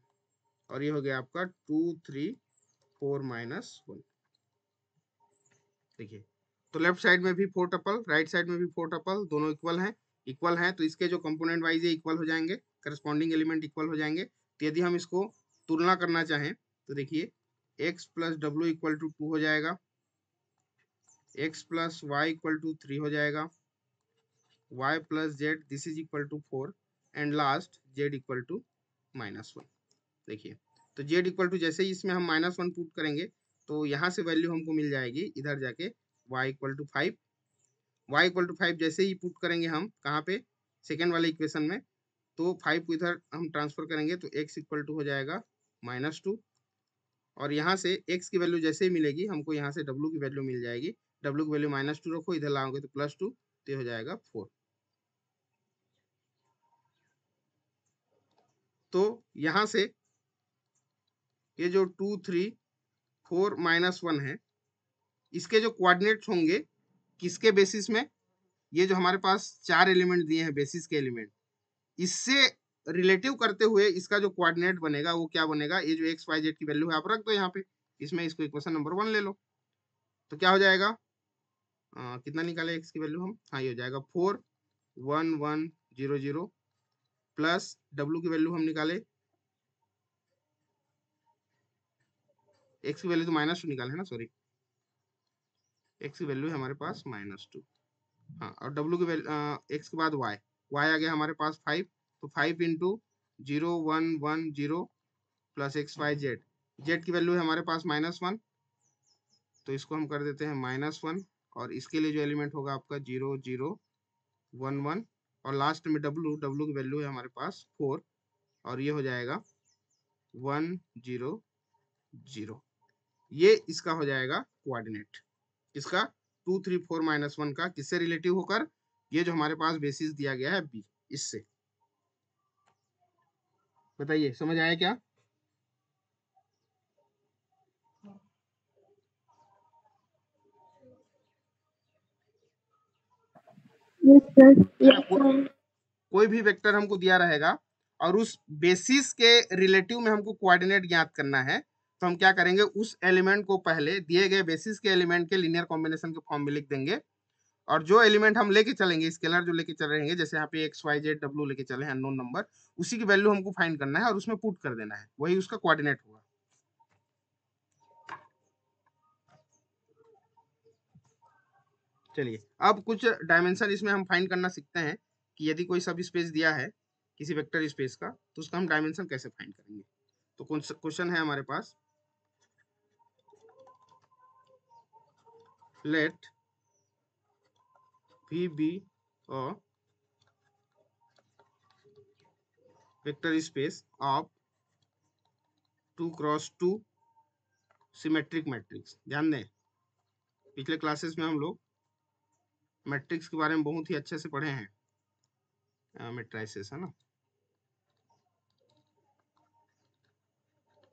और ये हो गया आपका 2 3 4 -1। देखिए, तो लेफ्ट साइड में भी 4 टपल, राइट साइड में भी 4 टपल, दोनों इक्वल हैं, तो इसके जो कंपोनेंट वाइज है इक्वल हो जाएंगे, करस्पॉन्डिंग एलिमेंट इक्वल हो जाएंगे। तो यदि हम इसको तुलना करना चाहें तो देखिए x plus W equal to 2 हो जाएगा, x plus Y equal to 3 हो जाएगा, y plus Z this is equal to 4, and last z equal to -1। देखिए, तो z इक्वल टू जैसे ही इसमें हम -1 पुट करेंगे, तो यहाँ से वैल्यू हमको मिल जाएगी इधर जाके y equal to 5। y equal to 5 जैसे ही पुट करेंगे हम कहाँ पे, सेकेंड वाले इक्वेशन में, तो 5 को इधर हम ट्रांसफर करेंगे तो x इक्वल टू हो जाएगा -2, और यहाँ से x की वैल्यू जैसे ही मिलेगी हमको यहाँ से w की वैल्यू मिल जाएगी। w की वैल्यू -2 रखो, इधर लाओगे तो +2, तो ये हो जाएगा 4। तो यहाँ से ये जो 2 3 4 -1 है, इसके जो कोऑर्डिनेट्स होंगे किसके बेसिस में, ये जो हमारे पास 4 एलिमेंट दिए हैं बेसिस के एलिमेंट, इससे रिलेटिव करते हुए इसका जो कोऑर्डिनेट बनेगा वो क्या बनेगा, ये जो x y z की वैल्यू है आप रख दो यहाँ पे, इसमें इसको इक्वेशन नंबर 1 ले लो। तो क्या हो जाएगा, कितना निकाले x की वैल्यू हम, हाँ ये हो जाएगा 4 1 1 0 0 प्लस w की वैल्यू हम निकाले, x की वैल्यू तो -2 निकाले है ना, सॉरी, x की वैल्यू है हमारे पास -2, हाँ, और w की वैल्यू x के बाद y आ गया हमारे पास 5, तो 5 इंटू 0 1 1 0 प्लस XYZ, z की वैल्यू है हमारे पास -1, तो इसको हम कर देते हैं -1, और इसके लिए जो एलिमेंट होगा आपका 0 0 1 1, और लास्ट में w की वैल्यू है हमारे पास 4, और ये हो जाएगा 1 0 0। ये इसका हो जाएगा कोऑर्डिनेट, इसका 2 3 4 -1 का किससे रिलेटिव होकर, ये जो हमारे पास बेसिस दिया गया है b, इससे। बताइए समझ आया क्या? Yes, sir. है ना, Yes, sir. कोई भी वेक्टर हमको दिया रहेगा और उस बेसिस के रिलेटिव में हमको कोऑर्डिनेट ज्ञात करना है, तो हम क्या करेंगे, उस एलिमेंट को पहले दिए गए बेसिस के एलिमेंट के लीनियर कॉम्बिनेशन के फॉर्म में लिख देंगे, और जो एलिमेंट हम लेके चलेंगे, स्केलर जो लेके चल रहे हैं, जैसे यहाँ पे एक्स वाई जेड डब्ल्यू लेके चले हैं अननोन नंबर, उसी की वैल्यू हमको फाइंड करना है और उसमें पुट कर देना है, वही उसका कोऑर्डिनेट होगा। चलिए अब कुछ डायमेंशन इसमें हम फाइंड करना सीखते हैं कि यदि कोई सब स्पेस दिया है किसी वेक्टर स्पेस का, तो उसका हम डायमेंशन कैसे फाइंड करेंगे। तो क्वेश्चन है हमारे पास, let V be a vector space of 2 cross 2 symmetric matrix. ध्यान दें, पिछले क्लासेस में हम लोग मैट्रिक्स के बारे में बहुत ही अच्छे से पढ़े हैं, मैट्रिसेस है ना,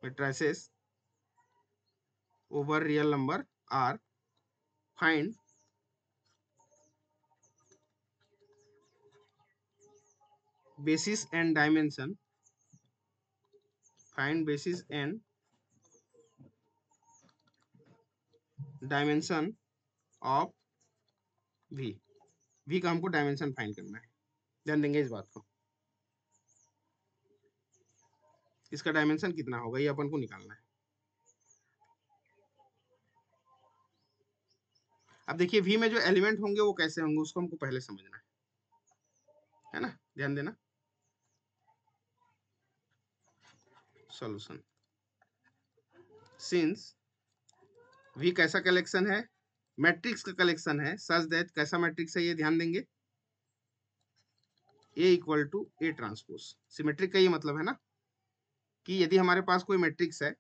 matrices over real number R find basis and dimension, find basis and dimension of v, v का हमको डायमेंशन फाइंड करना है। ध्यान देंगे इस बात को, इसका डायमेंशन कितना होगा ये अपन को निकालना है। अब देखिए v में जो एलिमेंट होंगे वो कैसे होंगे उसको हमको पहले समझना है ना, ध्यान देना। सॉल्यूशन, सिंस v कैसा कलेक्शन है, मैट्रिक्स का कलेक्शन है, सच दैट कैसा मैट्रिक्स है ये ध्यान देंगे, a equal to a transpose. Symmetric का ये मतलब है ना कि यदि हमारे पास कोई मैट्रिक्स है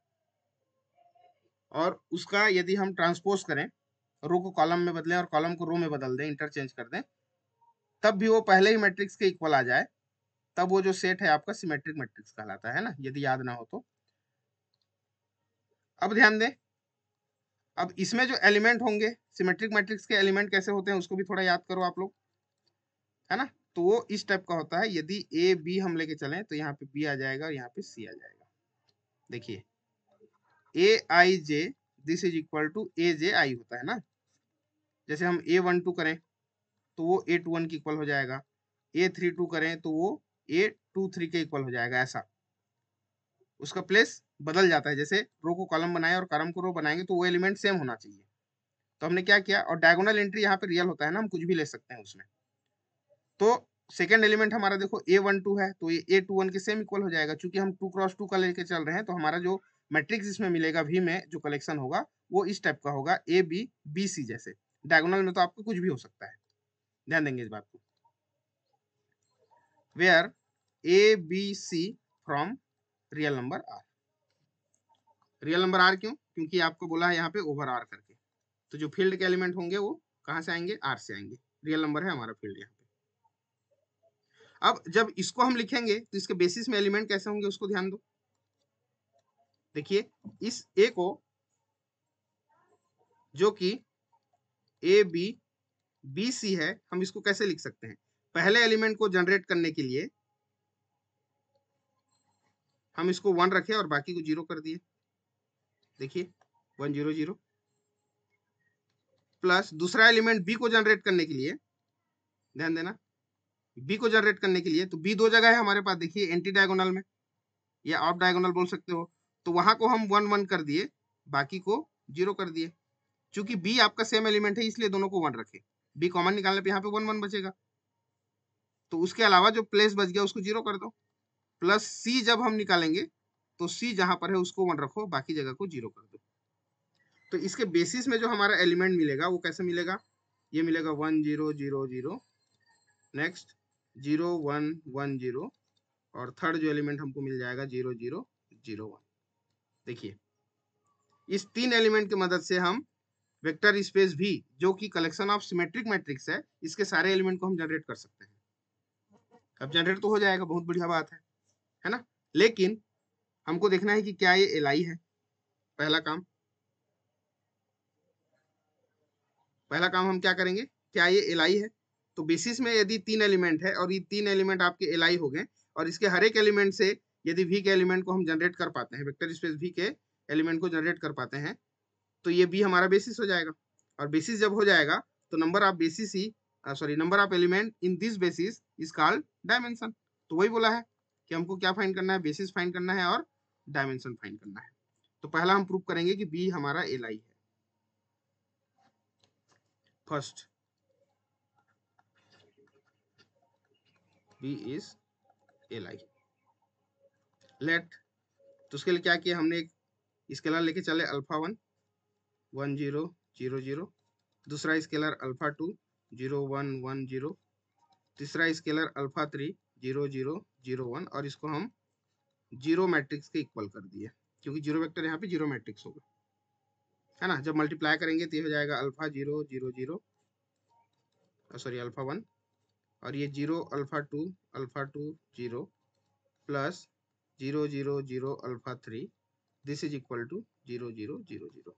और उसका यदि हम ट्रांसपोज करें, रो को कॉलम में बदलें और कॉलम को रो में बदल दें, इंटरचेंज कर दें, तब भी वो पहले ही मैट्रिक्स के इक्वल आ जाए, तब वो जो सेट है आपका सिमेट्रिक मैट्रिक्स कहलाता है ना, यदि याद ना हो तो। अब ध्यान दें, अब इसमें जो एलिमेंट होंगे, सिमेट्रिक मैट्रिक्स के एलिमेंट कैसे होते हैं उसको भी थोड़ा याद करो आप लोग, है ना। तो वो इस टाइप का होता है, यदि ए बी हम लेके चलें तो यहाँ पे बी आ जाएगा और यहाँ पे सी आ जाएगा। देखिए ए आई जे दिस इज इक्वल टू ए जे आई होता है ना, जैसे हम A12 करें तो वो A21 के इक्वल हो जाएगा, A32 करें तो वो A23 के इक्वल हो जाएगा, ऐसा उसका प्लेस बदल जाता है, जैसे रो को कॉलम बनाए और कॉलम को रो बनाएंगे तो वो एलिमेंट सेम होना चाहिए। तो हमने क्या किया, और डायगोनल एंट्री यहाँ पे रियल होता है ना, हम कुछ भी ले सकते हैं उसमें। तो सेकेंड एलिमेंट हमारा देखो A12 है तो ये A21 के सेम इक्वल हो जाएगा, चूंकि हम 2 क्रॉस 2 का लेके चल रहे हैं, तो हमारा जो मैट्रिक्स इसमें मिलेगा V में जो कलेक्शन होगा वो इस टाइप का होगा, A B B C जैसे। डायगोनल में तो आपको कुछ भी हो सकता है, ध्यान देंगे इस बात को। Where A B C from real number R. Real number R क्यों? क्योंकि आपको बोला है यहाँ पे ओवर आर करके, तो जो फील्ड के एलिमेंट होंगे वो कहाँ से आएंगे? आर से आएंगे। रियल नंबर है हमारा फील्ड यहाँ पे। अब जब इसको हम लिखेंगे तो इसके बेसिस में एलिमेंट कैसे होंगे उसको ध्यान दो। देखिए इस ए को, जो कि ए बी बी सी है, हम इसको कैसे लिख सकते हैं? पहले एलिमेंट को जनरेट करने के लिए हम इसको 1 रखे और बाकी को 0 कर दिए। देखिए 1 0 0 प्लस दूसरा एलिमेंट बी को जनरेट करने के लिए, ध्यान देना, बी को जनरेट करने के लिए, तो बी दो जगह है हमारे पास, देखिए एंटी डायगोनल में या ऑफ डायगोनल बोल सकते हो, तो वहां को हम 1 1 कर दिए, बाकी को 0 कर दिए। चूंकि बी आपका सेम एलिमेंट है इसलिए दोनों को 1 रखे, बी कॉमन निकालने पे यहाँ पे 1 1 बचेगा, तो उसके अलावा जो प्लेस बच गया उसको 0 कर दो। प्लस सी जब हम निकालेंगे तो सी जहां पर है उसको 1 रखो, बाकी जगह को 0 कर दो। तो इसके बेसिस में जो हमारा एलिमेंट मिलेगा वो कैसे मिलेगा? ये मिलेगा 1 0 0 0, नेक्स्ट 0 1 1 0, और थर्ड जो एलिमेंट हमको मिल जाएगा 0 0 0 1। देखिए इस तीन एलिमेंट की मदद से हम वेक्टर स्पेस भी, जो कि कलेक्शन ऑफ सिमेट्रिक मैट्रिक्स है, इसके सारे एलिमेंट को हम जनरेट कर सकते हैं। अब जनरेट तो हो जाएगा, बहुत बढ़िया बात है ना? लेकिन हमको देखना है कि क्या ये एलआई है। पहला काम हम क्या करेंगे? क्या ये एलआई है? तो बेसिस में यदि 3 एलिमेंट है और ये 3 एलिमेंट आपके एलआई हो गए, और इसके हर एक एलिमेंट से यदि वी के एलिमेंट को हम जनरेट कर पाते हैं, वेक्टर स्पेस वी के एलिमेंट को जनरेट कर पाते हैं, तो ये बी हमारा बेसिस हो जाएगा। और बेसिस जब हो जाएगा तो number of basis he, sorry, number of element in this basis is called dimension. तो वही बोला है कि हमको क्या फाइंड करना है? बेसिस फाइंड करना है और डायमेंशन फाइंड करना है। तो पहला हम प्रूव करेंगे कि बी हमारा एलआई है। First, B is LI. Let, तो उसके लिए क्या किया हमने? एक स्केलर लेके चले अल्फा 1 1 0 0 0, दूसरा स्केलर अल्फा 2 0 1 1 0, तीसरा स्केलर अल्फा 3 0 0 0 1, और इसको हम जीरो मैट्रिक्स के इक्वल कर दिए, क्योंकि जीरो वेक्टर यहाँ पे जीरो मैट्रिक्स होगा, है ना? जब मल्टीप्लाई करेंगे तो ये हो जाएगा अल्फा 0 0 0, सॉरी अल्फा 1, और ये 0 alpha 2 0 plus 0 0 0 alpha 3, this is equal to 0 0 0 0।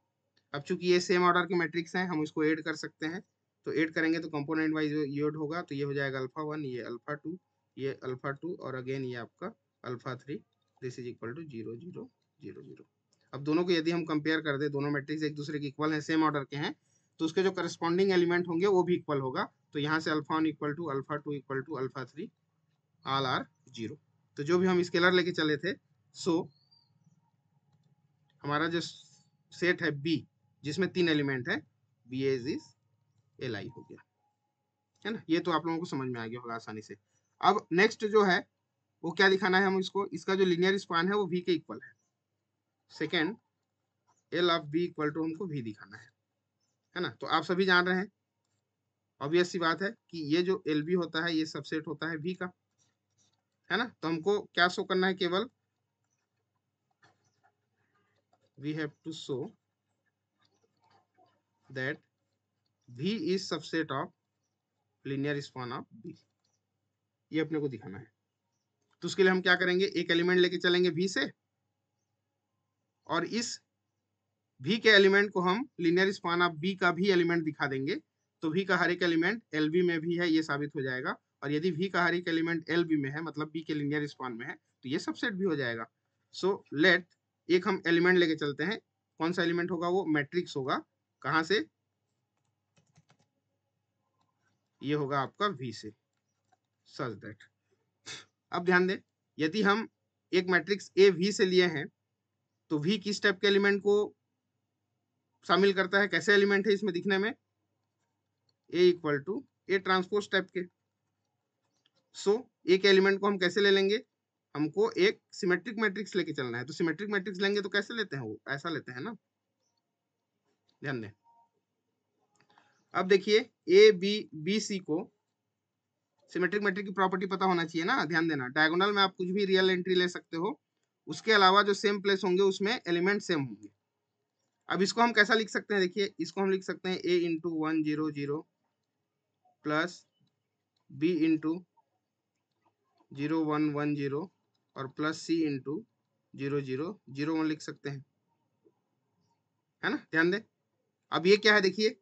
अब चूंकि ये सेम ऑर्डर के मैट्रिक्स हैं, हम इसको ऐड कर सकते हैं, तो ऐड करेंगे तो कंपोनेंट वाइज ऐड होगा, तो ये हो जाएगा अल्फा 1, ये अल्फा 2, ये अल्फा 2, और अगेन ये आपका alpha 3, this is equal to 0 0 0 0। अब दोनों को यदि हम कंपेयर कर दे, दोनों मैट्रिक्स एक दूसरे के इक्वल हैं, सेम ऑर्डर के हैं, तो उसके जो करस्पॉन्डिंग एलिमेंट होंगे वो भी इक्वल होगा। तो यहाँ से alpha 1 equal to alpha 2 equal to alpha 3, all are 0। तो जो भी हम स्केलर लेके चले थे, सो हमारा जो सेट है बी, जिसमें 3 एलिमेंट है, बी इज एलआई हो गया, है ना? ये तो आप लोगों को समझ में आ गया होगा आसानी से। अब नेक्स्ट जो है वो क्या दिखाना है हम इसको? इसका जो लीनियर स्पान है वो v के इक्वल है। Second, L of B equal to हमको v दिखाना है ना? तो आप सभी जान रहे हैं, ऑब्वियस सी बात है कि ये जो एल बी होता है ये सबसेट होता है v का, है ना? तो हमको क्या शो करना है? केवल we have to show that v is subset of linear span of b, ये अपने को दिखाना है। तो उसके लिए हम क्या करेंगे? एक एलिमेंट लेके चलेंगे v से, और इस v के एलिमेंट को हम लीनियर स्पान ऑफ b का भी एलिमेंट दिखा देंगे, तो v का हर एक एलिमेंट LB में भी है, ये साबित हो जाएगा। और यदि v का हर एक एलिमेंट LB में है, मतलब b के लीनियर स्पान में है, तो ये सबसेट भी हो जाएगा। सो लेट, एक हम एलिमेंट लेके चलते हैं। कौन सा एलिमेंट होगा? वो मैट्रिक्स होगा। कहां से? ये होगा आपका v से, सच दैट। अब ध्यान दें, यदि हम एक मैट्रिक्स ए v से लिए हैं, तो v किस टाइप के एलिमेंट को शामिल करता है? कैसे एलिमेंट है इसमें दिखने में? A equal to A transpose type के। सो एक एलिमेंट को हम कैसे ले लेंगे? हमको एक सिमेट्रिक मैट्रिक्स लेके चलना है, तो सिमेट्रिक मैट्रिक्स लेंगे तो कैसे लेते हैं? वो ऐसा लेते हैं ना, ध्यान दें। अब देखिए ए बी बी सी को सिमेट्रिक मैट्रिक की प्रॉपर्टी पता होना चाहिए ना, ध्यान देना। डायगोनल में आप कुछ भी रियल एंट्री ले सकते हो, उसके अलावा जो सेम प्लेस होंगे उसमें एलिमेंट सेम होंगे। अब इसको हम कैसा लिख सकते हैं, देखिए इसको हम लिख सकते हैं a into 100 plus b into 0110 और प्लस c इंटू 0001 लिख सकते हैं, है ना, ध्यान दें। अब ये क्या है, देखिए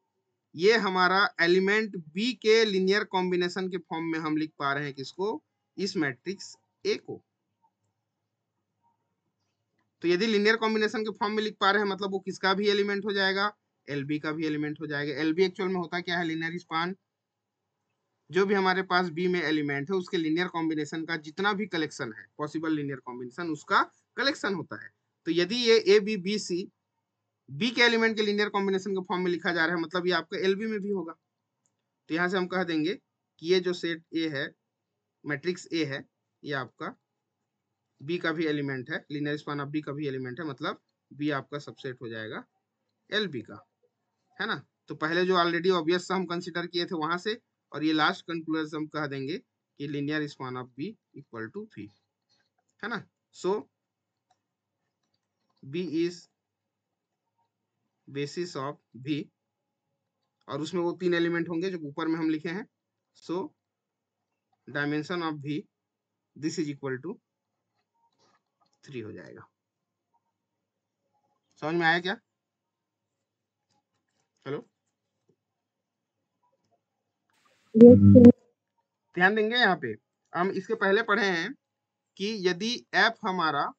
ये हमारा एलिमेंट बी के लिनियर कॉम्बिनेशन के फॉर्म में हम लिख पा रहे हैं किसको, इस मैट्रिक्स ए को। तो यदि लिनियर कॉम्बिनेशन के फॉर्म में लिख पा रहे हैं मतलब वो किसका भी एलिमेंट हो जाएगा, एलबी का भी एलिमेंट हो जाएगा। एलबी एक्चुअल में होता क्या है, लिनियर स्पान, जो भी हमारे पास बी में एलिमेंट है उसके लिनियर कॉम्बिनेशन का जितना भी कलेक्शन है, पॉसिबल लिनियर कॉम्बिनेशन, उसका कलेक्शन होता है। तो यदि ये A B B C B के एलिमेंट के लिनियर कॉम्बिनेशन के फॉर्म में लिखा जा रहा है मतलब ये आपका एलबी में भी होगा। तो यहाँ से हम कह देंगे कि ये जो सेट ए है, मैट्रिक्स ए है, ये आपका बी का भी एलिमेंट है, लिनियर स्पान ऑफ बी का भी एलिमेंट है, मतलब बी आपका सबसेट हो जाएगा एल बी का, है ना। तो पहले जो ऑलरेडी ऑब्वियस हम कंसिडर किए थे वहां से, और ये लास्ट कंक्लूजन हम कह देंगे कि linear span of B equal to V, है ना। So B is basis of V, और उसमें वो 3 एलिमेंट होंगे जो ऊपर में हम लिखे हैं। So dimension of V this is equal to 3 हो जाएगा। समझ में आया क्या? Hello, Yes, sir. ध्यान देंगे यहाँ पे। हम इसके पहले पढ़े हैं कि यदि एफ हमारा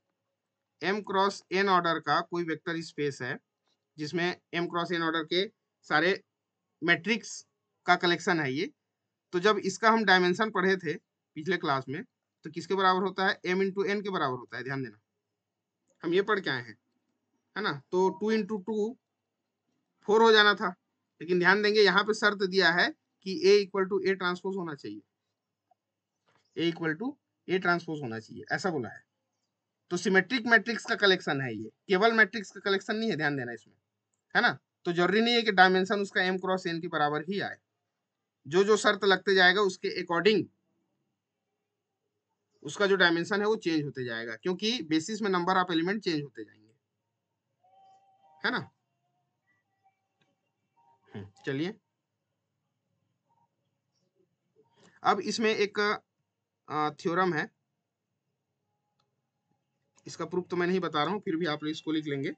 m क्रॉस n ऑर्डर का कोई वेक्टर स्पेस है जिसमें m क्रॉस n ऑर्डर के सारे मैट्रिक्स का कलेक्शन है ये, तो जब इसका हम डायमेंशन पढ़े थे पिछले क्लास में, तो किसके बराबर होता है, m इंटू n के बराबर होता है। ध्यान देना, हम ये पढ़ के आए हैं, है ना। तो 2 इंटू 2 4 हो जाना था, लेकिन ध्यान देंगे यहाँ पे शर्त दिया है कि a equal to A transpose होना चाहिए, a equal to A transpose होना चाहिए, ऐसा बोला है। तो सिमेट्रिक मैट्रिक्स का कलेक्शन है ये, केवल मैट्रिक्स का कलेक्शन नहीं है, ध्यान देना इसमें, है ना। तो जरूरी नहीं है कि डायमेंशन उसका m क्रॉस n के बराबर ही आए, जो जो शर्त लगते जाएगा उसके अकॉर्डिंग उसका जो डायमेंशन है वो चेंज होते जाएगा, क्योंकि बेसिस में नंबर ऑफ एलिमेंट चेंज होते जाएंगे, है ना। चलिए, अब इसमें एक थ्योरम है, इसका प्रूफ तो मैं नहीं बता रहा हूं, फिर भी आप लोग इसको लिख लेंगे।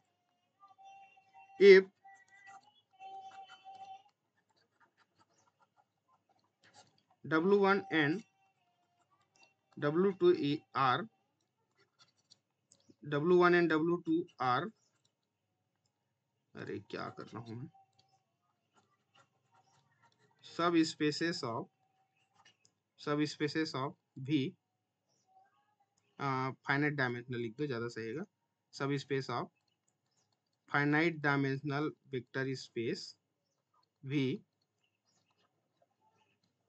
If W1 and W2 are W1 and W2 are, अरे क्या कर रहा हूं मैं, सब spaces of V, finite dimensional लिख दो ज्यादा सही है, सब space of finite dimensional vector space V,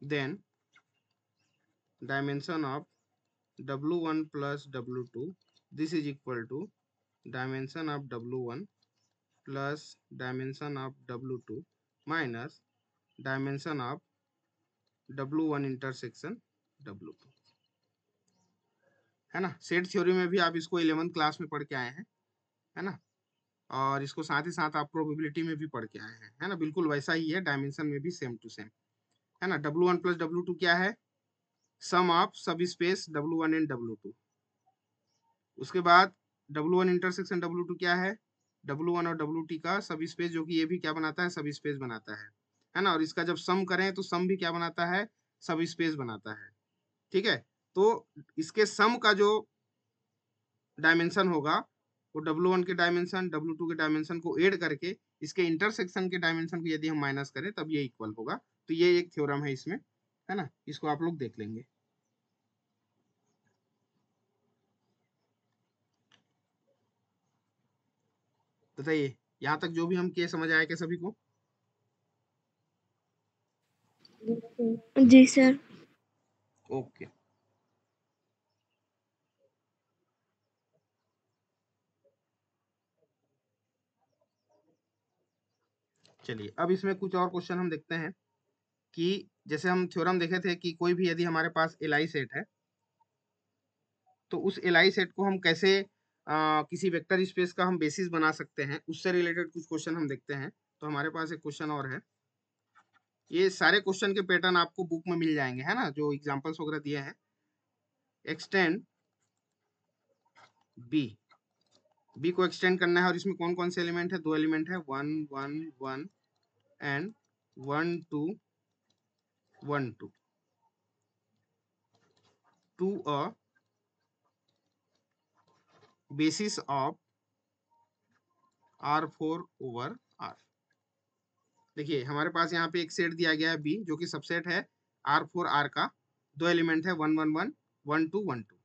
then dimension of W1 plus W2 this is equal to dimension of W1 plus dimension of W2 minus dimension of W1 intersection W2, है ना। Set theory में भी आप इसको 11th class में पढ़ के आए हैं, है ना, और इसको साथ ही साथ आप प्रोबेबिलिटी में भी पढ़ के आए हैं, है ना। बिल्कुल वैसा ही है, डायमेंशन में भी सेम टू सेम, है ना। W1 प्लस W2 क्या है, सम ऑफ सब स्पेस W1 एंड W2। उसके बाद W1 इंटरसेक्शन W2 क्या है, W1 और W2 का सब स्पेस, जो कि ये भी क्या बनाता है, सब स्पेस बनाता है ना। और इसका जब सम करें तो सम भी क्या बनाता है, सब स्पेस बनाता है, ठीक है। तो इसके सम का जो डायमेंशन होगा वो W1 के डायमेंशन W2 के डायमेंशन को ऐड करके इसके इंटरसेक्शन के डायमेंशन को यदि हम माइनस करें तब ये इक्वल होगा। तो ये एक थ्योरम है इसमें, है ना, इसको आप लोग देख लेंगे। बताइए यहाँ तक जो भी हम किए समझ आया क्या सभी को? Yes, sir. जी सर। ओके, चलिए अब इसमें कुछ और क्वेश्चन हम देखते हैं। कि जैसे हम थ्योरम देखे थे कि कोई भी यदि हमारे पास एलआई सेट है तो उस एलआई सेट को हम कैसे किसी वेक्टर स्पेस का हम बेसिस बना सकते हैं, उससे रिलेटेड कुछ क्वेश्चन हम देखते हैं। तो हमारे पास एक क्वेश्चन और है। ये सारे क्वेश्चन के पैटर्न आपको बुक में मिल जाएंगे, है ना, जो एग्जांपल्स वगैरह दिए हैं। एक्सटेंड बी को एक्सटेंड करना है और इसमें कौन कौन से एलिमेंट है? 2 एलिमेंट है, 1 1 1 and 1 2 1 2 to a basis of R4 over R। देखिए हमारे पास यहाँ पे एक सेट दिया गया है B, जो कि सबसेट है R4 R का। 2 एलिमेंट है, 1 1 1 1 2 1 2।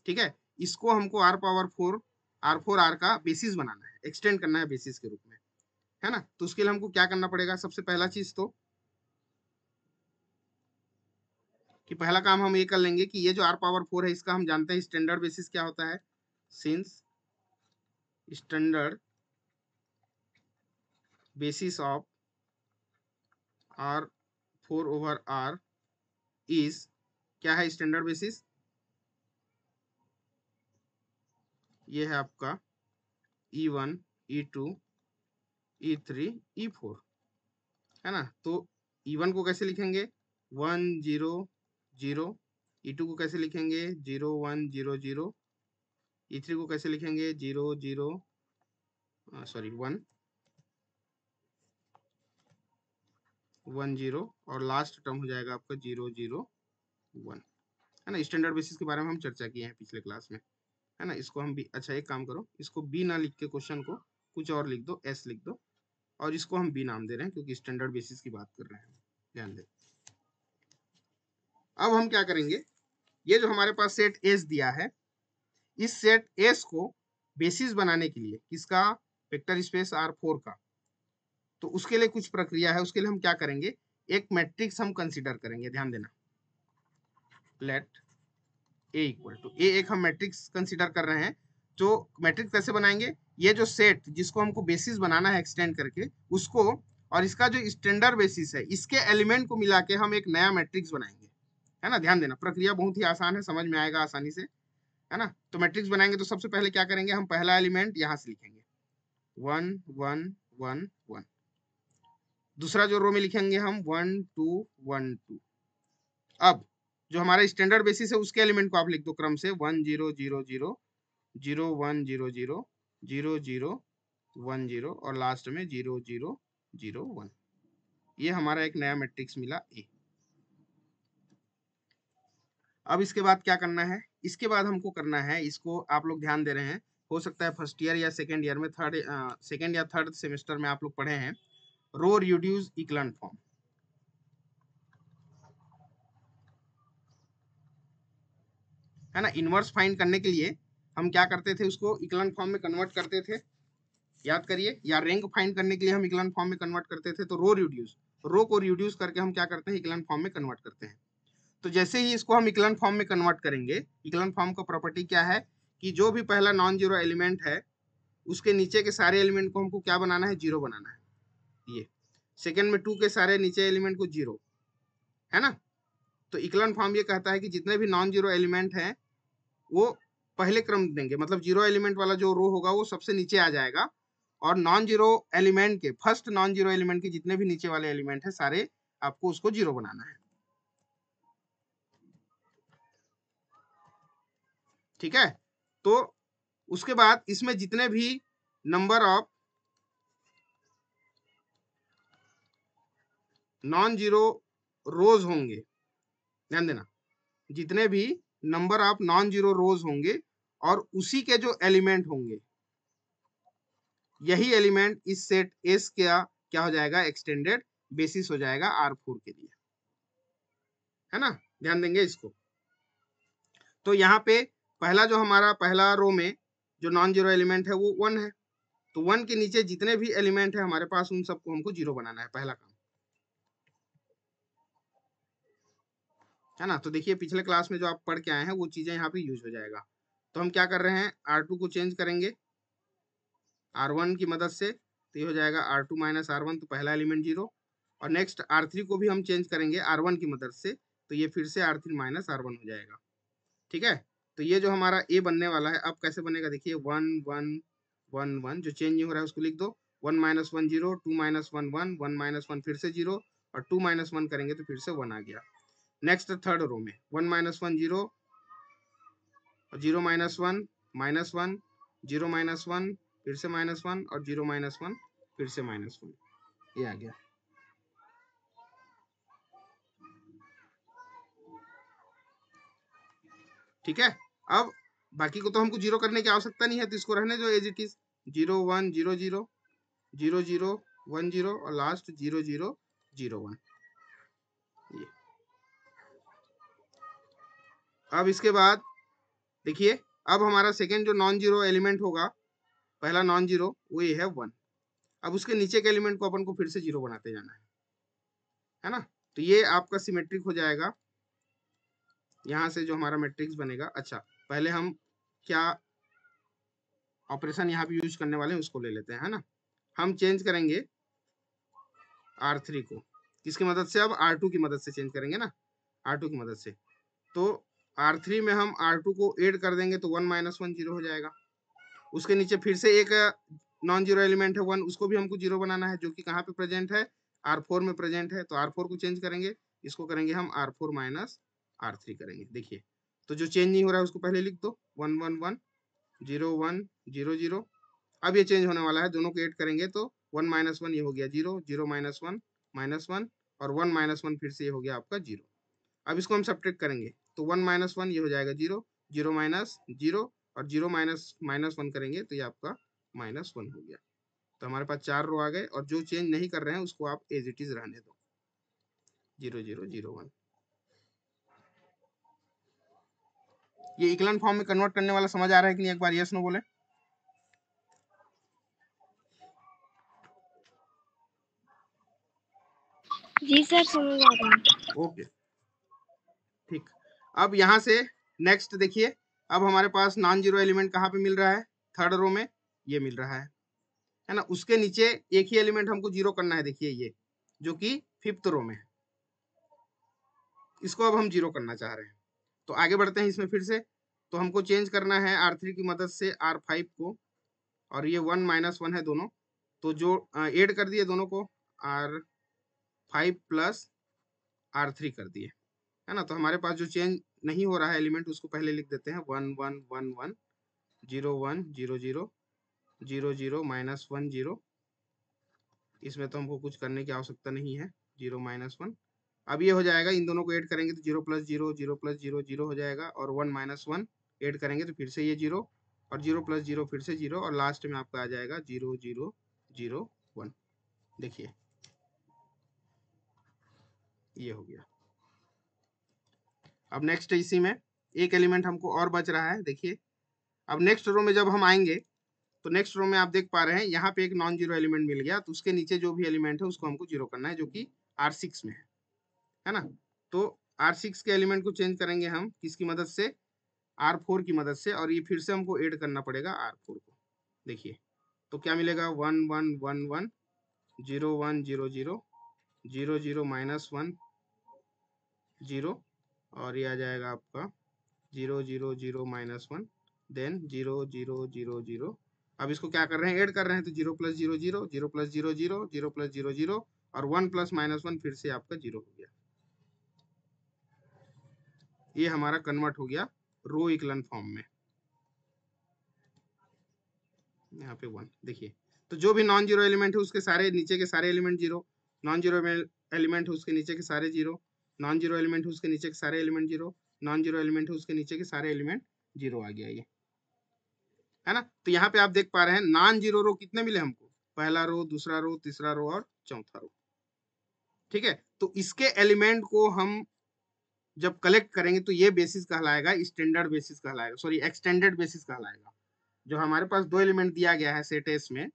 ठीक है, इसको हमको R4 R का बेसिस बनाना है, एक्सटेंड करना है बेसिस के रूप में, है ना। तो उसके लिए हमको क्या करना पड़ेगा? सबसे पहला चीज तो कि पहला काम हम ये कर लेंगे कि ये जो R4 है इसका हम जानते हैं स्टैंडर्ड बेसिस क्या होता है। Since standard basis of R4 over R is, क्या है स्टैंडर्ड बेसिस? ये है आपका E1 E2 E3 E4, है ना। तो E1 को कैसे लिखेंगे? 1 0 0। E2 को कैसे लिखेंगे? 0 1 0 0। E3 को कैसे लिखेंगे? 0 0 सॉरी 1 1 0, और लास्ट टर्म हो जाएगा आपका 0 0 1, है ना। स्टैंडर्ड बेसिस के बारे में हम चर्चा किए हैं पिछले क्लास में, है ना। इसको हम बी, अच्छा एक काम करो, इसको बी ना लिख के क्वेश्चन को कुछ और लिख दो, एस लिख दो, और इसको हम बी नाम दे रहे हैं क्योंकि स्टैंडर्ड बेसिस की बात कर रहे हैं। ध्यान दें। अब हम क्या करेंगे, ये जो हमारे पास सेट एस दिया है, इस सेट एस को बेसिस बनाने के लिए किसका? वेक्टर स्पेस R4 का। तो उसके लिए कुछ प्रक्रिया है। उसके लिए हम क्या करेंगे? एक मैट्रिक्स हम कंसीडर करेंगे। ध्यान देना, लेट ए इक्वल टू ए, एक हम मैट्रिक्स कंसीडर कर रहे हैं। जो मैट्रिक्स कैसे बनाएंगे? ये जो सेट जिसको हमको बेसिस बनाना है एक्सटेंड करके, उसको और इसका जो स्टैंडर्ड बेसिस है, इसके एलिमेंट को मिला के हम एक नया मैट्रिक्स बनाएंगे, है ना। ध्यान देना, प्रक्रिया बहुत ही आसान है, समझ में आएगा आसानी से, है ना। तो मैट्रिक्स बनाएंगे तो सबसे पहले क्या करेंगे? हम पहला एलिमेंट यहाँ से लिखेंगे 1 1 1 1। दूसरा जो रो में लिखेंगे हम 1 2 1 2। अब जो हमारा स्टैंडर्ड बेसिस है उसके एलिमेंट को आप लिख दो क्रम से 1 0 0 0 0 1 0 0 0 0 1 0 और लास्ट में 0 0 0 1। ये हमारा एक नया मैट्रिक्स मिला ए। अब इसके बाद क्या करना है? इसके बाद हमको करना है, इसको आप लोग ध्यान दे रहे हैं, हो सकता है फर्स्ट ईयर या सेकेंड ईयर में, सेकेंड या थर्ड सेमेस्टर में आप लोग पढ़े हैं रो रिड्यूस इक्विवेलेंट फॉर्म, है ना। इनवर्स फाइंड करने के लिए हम क्या करते थे? उसको इक्विवेलेंट फॉर्म में कन्वर्ट करते थे, याद करिए। या रैंक फाइंड करने के लिए हम इक्विवेलेंट फॉर्म में कन्वर्ट करते थे। तो रो को रिड्यूस करके हम क्या करते हैं? इक्विवेलेंट फॉर्म में कन्वर्ट करते हैं। तो जैसे ही इसको हम इक्विवेलेंट फॉर्म में कन्वर्ट करेंगे, इक्विवेलेंट फॉर्म का प्रॉपर्टी क्या है कि जो भी पहला नॉन जीरो एलिमेंट है उसके नीचे के सारे एलिमेंट को हमको क्या बनाना है? जीरो बनाना है। ये सेकेंड में 2 के सारे नीचे एलिमेंट को जीरो, है ना। तो इक्विवेलेंट फॉर्म ये कहता है कि जितने भी नॉन जीरो एलिमेंट हैं वो पहले क्रम देंगे, मतलब जीरो एलिमेंट वाला जो रो होगा वो सबसे नीचे आ जाएगा, और नॉन जीरो एलिमेंट के, फर्स्ट नॉन जीरो एलिमेंट के जितने भी नीचे वाले एलिमेंट है सारे आपको उसको जीरो बनाना है। ठीक है, तो उसके बाद इसमें जितने भी नंबर ऑफ नॉन जीरो रोज होंगे, ध्यान देना, जितने भी नंबर ऑफ नॉन जीरो रोज होंगे और उसी के जो एलिमेंट होंगे, यही एलिमेंट इस सेट एस का क्या हो जाएगा? एक्सटेंडेड बेसिस हो जाएगा R4 के लिए, है ना। ध्यान देंगे इसको। तो यहाँ पे पहला जो हमारा पहला रो में जो नॉन जीरो एलिमेंट है वो 1 है, तो 1 के नीचे जितने भी एलिमेंट है हमारे पास उन सबको हमको जीरो बनाना है, पहला काम, है ना। तो देखिए पिछले क्लास में जो आप पढ़ के आए हैं वो चीजें यहाँ पे यूज हो जाएगा। तो हम क्या कर रहे हैं? R2 को चेंज करेंगे R1 की मदद से, तो ये हो जाएगा R2 माइनस R1, तो पहला एलिमेंट जीरो। और नेक्स्ट R3 को भी हम चेंज करेंगे R1 की मदद से, तो ये फिर से R3 माइनस R1 हो जाएगा। ठीक है, तो ये जो हमारा ए बनने वाला है अब कैसे बनेगा, देखिए 1 1 1 1 जो चेंज नहीं हो रहा है उसको लिख दो, 1 माइनस 1 0, 2 माइनस 1 1, 1 माइनस 1 फिर से 0 और 2 माइनस 1 करेंगे तो फिर से 1 आ गया। नेक्स्ट थर्ड रो में 1 माइनस 1 0, 0 माइनस 1 माइनस 1, 0 माइनस 1 फिर से माइनस 1 और 0 माइनस 1 फिर से माइनस 1, ये आ गया। ठीक है, अब बाकी को तो हमको जीरो करने की आवश्यकता नहीं है, तो इसको रहने दो एज इट इज, 0 1 0 0 0 0 1 0 और लास्ट 0 0 0 1। ये अब इसके बाद देखिए, अब हमारा सेकेंड जो नॉन जीरो एलिमेंट होगा, पहला नॉन जीरो वो ये है 1। अब उसके नीचे के एलिमेंट को अपन को फिर से जीरो बनाते जाना है ना, तो ये आपका सिमेट्रिक हो जाएगा। यहाँ से जो हमारा मैट्रिक्स बनेगा, अच्छा पहले हम क्या ऑपरेशन यहाँ पे यूज करने वाले हैं उसको ले लेते हैं, है ना। हम चेंज करेंगे R3 को किसकी मदद से, अब R2 की मदद से चेंज करेंगे ना, R2 की मदद से। तो R3 में हम R2 को ऐड कर देंगे तो 1 माइनस 1 जीरो हो जाएगा। उसके नीचे फिर से एक नॉन जीरो एलिमेंट है 1, उसको भी हमको जीरो बनाना है, जो कि कहाँ पे प्रेजेंट है, R4 में प्रेजेंट है। तो R4 को चेंज करेंगे, इसको करेंगे हम R4 माइनस R3 करेंगे। देखिए, तो जो चेंज नहीं हो रहा है उसको पहले लिख दो, 1 1 1 0 1 0 0। अब ये चेंज होने वाला है, दोनों को ऐड करेंगे तो 1 माइनस 1 ये हो गया 0, 0 माइनस 1 माइनस 1 और 1 माइनस 1 फिर से ये हो गया आपका 0। अब इसको हम सब्ट्रैक्ट करेंगे तो 1 माइनस 1 ये हो जाएगा 0, 0 माइनस 0 और 0 माइनस माइनस 1 करेंगे तो ये आपका माइनस 1 हो गया। तो हमारे पास 4 रो आ गए, और जो चेंज नहीं कर रहे हैं उसको आप एज इट इज रहने दो, 0 0 0 1। ये इक्लन फॉर्म में कन्वर्ट करने वाला समझ आ रहा है कि नहीं, एक बार यस नो बोले। जी सर, समझ आ रहा है। ओके ठीक। अब यहाँ से नेक्स्ट देखिए, अब हमारे पास नॉन जीरो एलिमेंट कहाँ पे मिल रहा है, थर्ड रो में ये मिल रहा है ना। उसके नीचे एक ही एलिमेंट हमको जीरो करना है, देखिए ये जो कि फिफ्थ रो में है, इसको अब हम जीरो करना चाह रहे हैं। तो आगे बढ़ते हैं इसमें फिर से, तो हमको चेंज करना है R3 की मदद से R5 को, और ये 1 माइनस 1 है दोनों, तो जो ऐड कर दिए दोनों को, R5 प्लस R3 कर दिए, है ना। तो हमारे पास जो चेंज नहीं हो रहा है एलिमेंट उसको पहले लिख देते हैं, 1 1 1 1 0 1 0 0 0 0 माइनस 1 0। इसमें तो हमको कुछ करने की आवश्यकता नहीं है, 0 माइनस 1। अब ये हो जाएगा, इन दोनों को ऐड करेंगे तो 0 प्लस 0 0 प्लस 0 0 हो जाएगा, और 1 माइनस 1 ऐड करेंगे तो फिर से ये 0 और 0 प्लस 0 फिर से 0 और लास्ट में आपका आ जाएगा 0 0 0 1। देखिए ये हो गया। अब नेक्स्ट इसी में एक एलिमेंट हमको और बच रहा है, देखिए अब नेक्स्ट रो में जब हम आएंगे तो नेक्स्ट रो में आप देख पा रहे हैं यहाँ पे एक नॉन जीरो एलिमेंट मिल गया, तो उसके नीचे जो भी एलिमेंट है उसको हमको जीरो करना है, जो कि R6 में है ना। तो R6 के एलिमेंट को चेंज करेंगे हम किसकी मदद से, R4 की मदद से, और ये फिर से हमको ऐड करना पड़ेगा R4 को। देखिए तो क्या मिलेगा, 1 1 1 1 0 1 0 0 0 0 माइनस 1 0 और ये आ जाएगा आपका 0 0 0 माइनस 1 देन 0 0 0 0। अब इसको क्या कर रहे हैं, ऐड कर रहे हैं, तो 0 प्लस 0 0 0 प्लस 0 0 0 प्लस 0 0 और 1 प्लस माइनस 1 फिर से आपका 0 हो गया। ये हमारा कन्वर्ट हो गया रो इक्लन फॉर्म में, यहाँ पे 1। देखिए तो जो भी नॉन जीरो एलिमेंट है उसके सारे नीचे के सारे element zero, non zero element है उसके नीचे के सारे जीरो, नॉन जीरो एलिमेंट है उसके नीचे के सारे element zero, non zero element है उसके नीचे के सारे एलिमेंट जीरो आ गया ये, है ना। तो यहाँ पे आप देख पा रहे हैं नॉन जीरो रो कितने मिले हमको, पहला रो, दूसरा रो, तीसरा रो और चौथा रो। ठीक है, तो इसके एलिमेंट को हम जब कलेक्ट करेंगे तो ये बेसिस कहलाएगा, स्टैंडर्ड बेसिस कहलाएगा, सॉरी एक्सटेंडेड बेसिस कहलाएगा। जो हमारे पास दो एलिमेंट दिया गया है सेट एस में,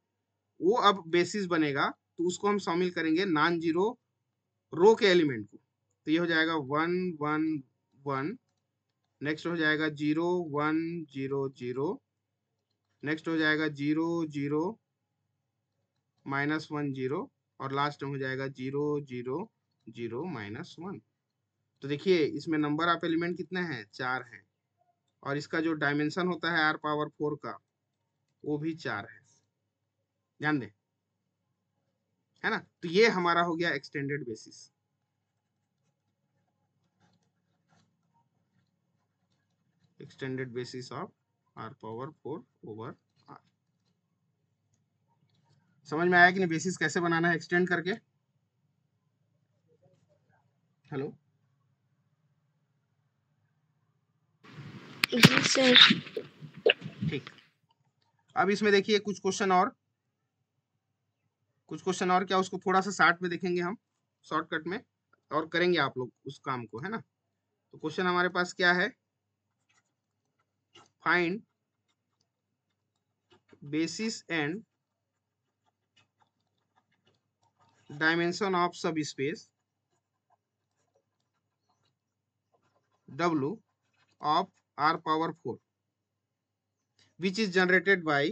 वो अब बेसिस बनेगा, तो उसको हम शामिल करेंगे नॉन जीरो रो के एलिमेंट को। तो ये हो जाएगा 1 1 1, नेक्स्ट हो जाएगा 0 1 0 0, नेक्स्ट हो जाएगा 0 0 माइनस 1 0 और लास्ट में हो जाएगा 0 0 0 -1। तो देखिए इसमें नंबर ऑफ एलिमेंट कितने हैं, 4 हैं, और इसका जो डायमेंशन होता है r पावर 4 का वो भी 4 है, ध्यान दें, है ना। तो ये हमारा हो गया extended basis. Extended basis of r power 4 over r। समझ में आया कि नहीं बेसिस कैसे बनाना है एक्सटेंड करके? हेलो, जी सर। ठीक। अब इसमें देखिए कुछ क्वेश्चन और क्या, उसको थोड़ा सा शार्ट में देखेंगे हम, शॉर्टकट में, और करेंगे आप लोग उस काम को, है ना। तो क्वेश्चन हमारे पास क्या है, find basis and dimension of सब space W of r power 4 which is generated by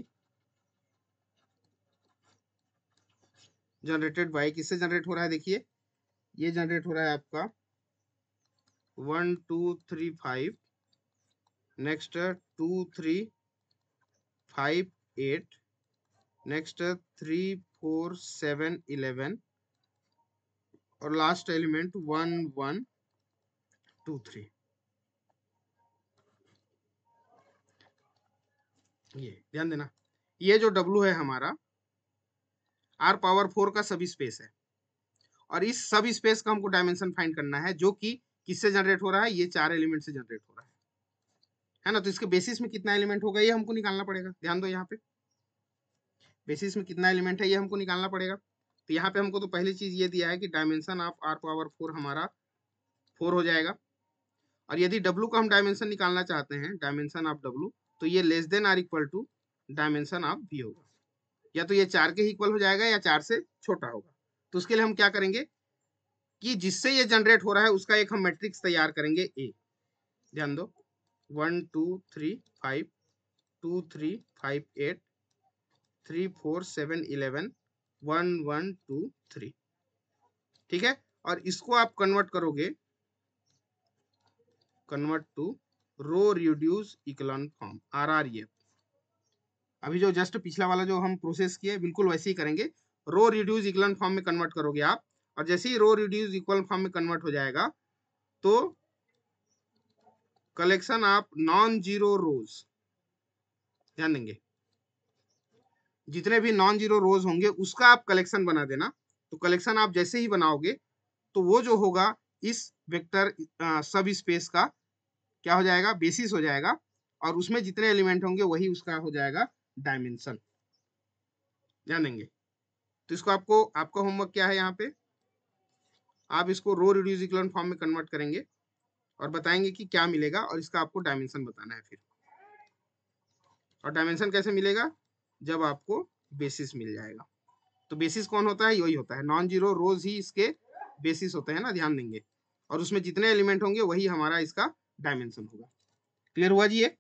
किससे जनरेट हो रहा है, देखिए ये जनरेट हो रहा है आपका 1 2 3 5, नेक्स्ट 2 3 5 8, नेक्स्ट 3 4 7 11, और लास्ट एलिमेंट 1 1 2 3। ये ध्यान देना, ये जो W है हमारा r पावर 4 का सब स्पेस है, और इस सब स्पेस का हमको डायमेंशन फाइंड करना है, जो कि किससे जनरेट हो रहा है, ये 4 एलिमेंट से जनरेट हो रहा है ना। तो इसके बेसिस में कितना एलिमेंट होगा ये हमको निकालना पड़ेगा। ध्यान दो, यहाँ पे बेसिस में कितना एलिमेंट है ये हमको निकालना पड़ेगा। तो यहाँ पे हमको तो पहली चीज ये दिया है कि डायमेंशन ऑफ r पावर 4 हमारा 4 हो जाएगा, और यदि W का हम डायमेंशन निकालना चाहते हैं, डायमेंशन ऑफ W, तो ये less than are equal to dimension of V होगा, या तो ये 4 के इक्वल हो जाएगा या 4 से छोटा होगा। तो उसके लिए हम क्या करेंगे कि जिससे ये जनरेट हो रहा है उसका एक हम मैट्रिक्स तैयार करेंगे A। ध्यान दो, 1 2 3 5 2 3 5 8 3 4 7 11 1 1 2 3, ठीक है। और इसको आप कन्वर्ट करोगे, convert to row reduce echelon form, RREF। अभी जो जस्ट पिछला वाला जो हम प्रोसेस किए बिल्कुल वैसे ही करेंगे, रो रिड्यूस इक्लोन फॉर्म में कन्वर्ट करोगे आप, और जैसे ही रो रिड्यूस इक्वल फॉर्म में कन्वर्ट हो जाएगा तो कलेक्शन ऑफ नॉन जीरो रोज, ध्यान देंगे, जितने भी नॉन जीरो रोज होंगे उसका आप कलेक्शन बना देना। तो कलेक्शन आप जैसे ही बनाओगे तो वो जो होगा इस वेक्टर सब स्पेस का क्या हो जाएगा, बेसिस हो जाएगा, और उसमें जितने एलिमेंट होंगे वही उसका हो जाएगा डायमेंशन, ध्यान देंगे। तो इसको आपका होमवर्क क्या है, यहाँ पे आप इसको रो रिड्यूस इक्लोन फॉर्म में कन्वर्ट करेंगे और बताएंगे कि क्या मिलेगा, और इसका आपको डायमेंशन बताना है फिर। और डायमेंशन कैसे मिलेगा, जब आपको बेसिस मिल जाएगा। तो बेसिस कौन होता है, यही होता है, नॉन जीरो रोज ही इसके बेसिस होते हैं ना, ध्यान देंगे, और उसमें जितने एलिमेंट होंगे वही हमारा इसका डायमेंशन होगा। क्लियर हुआ जी ये?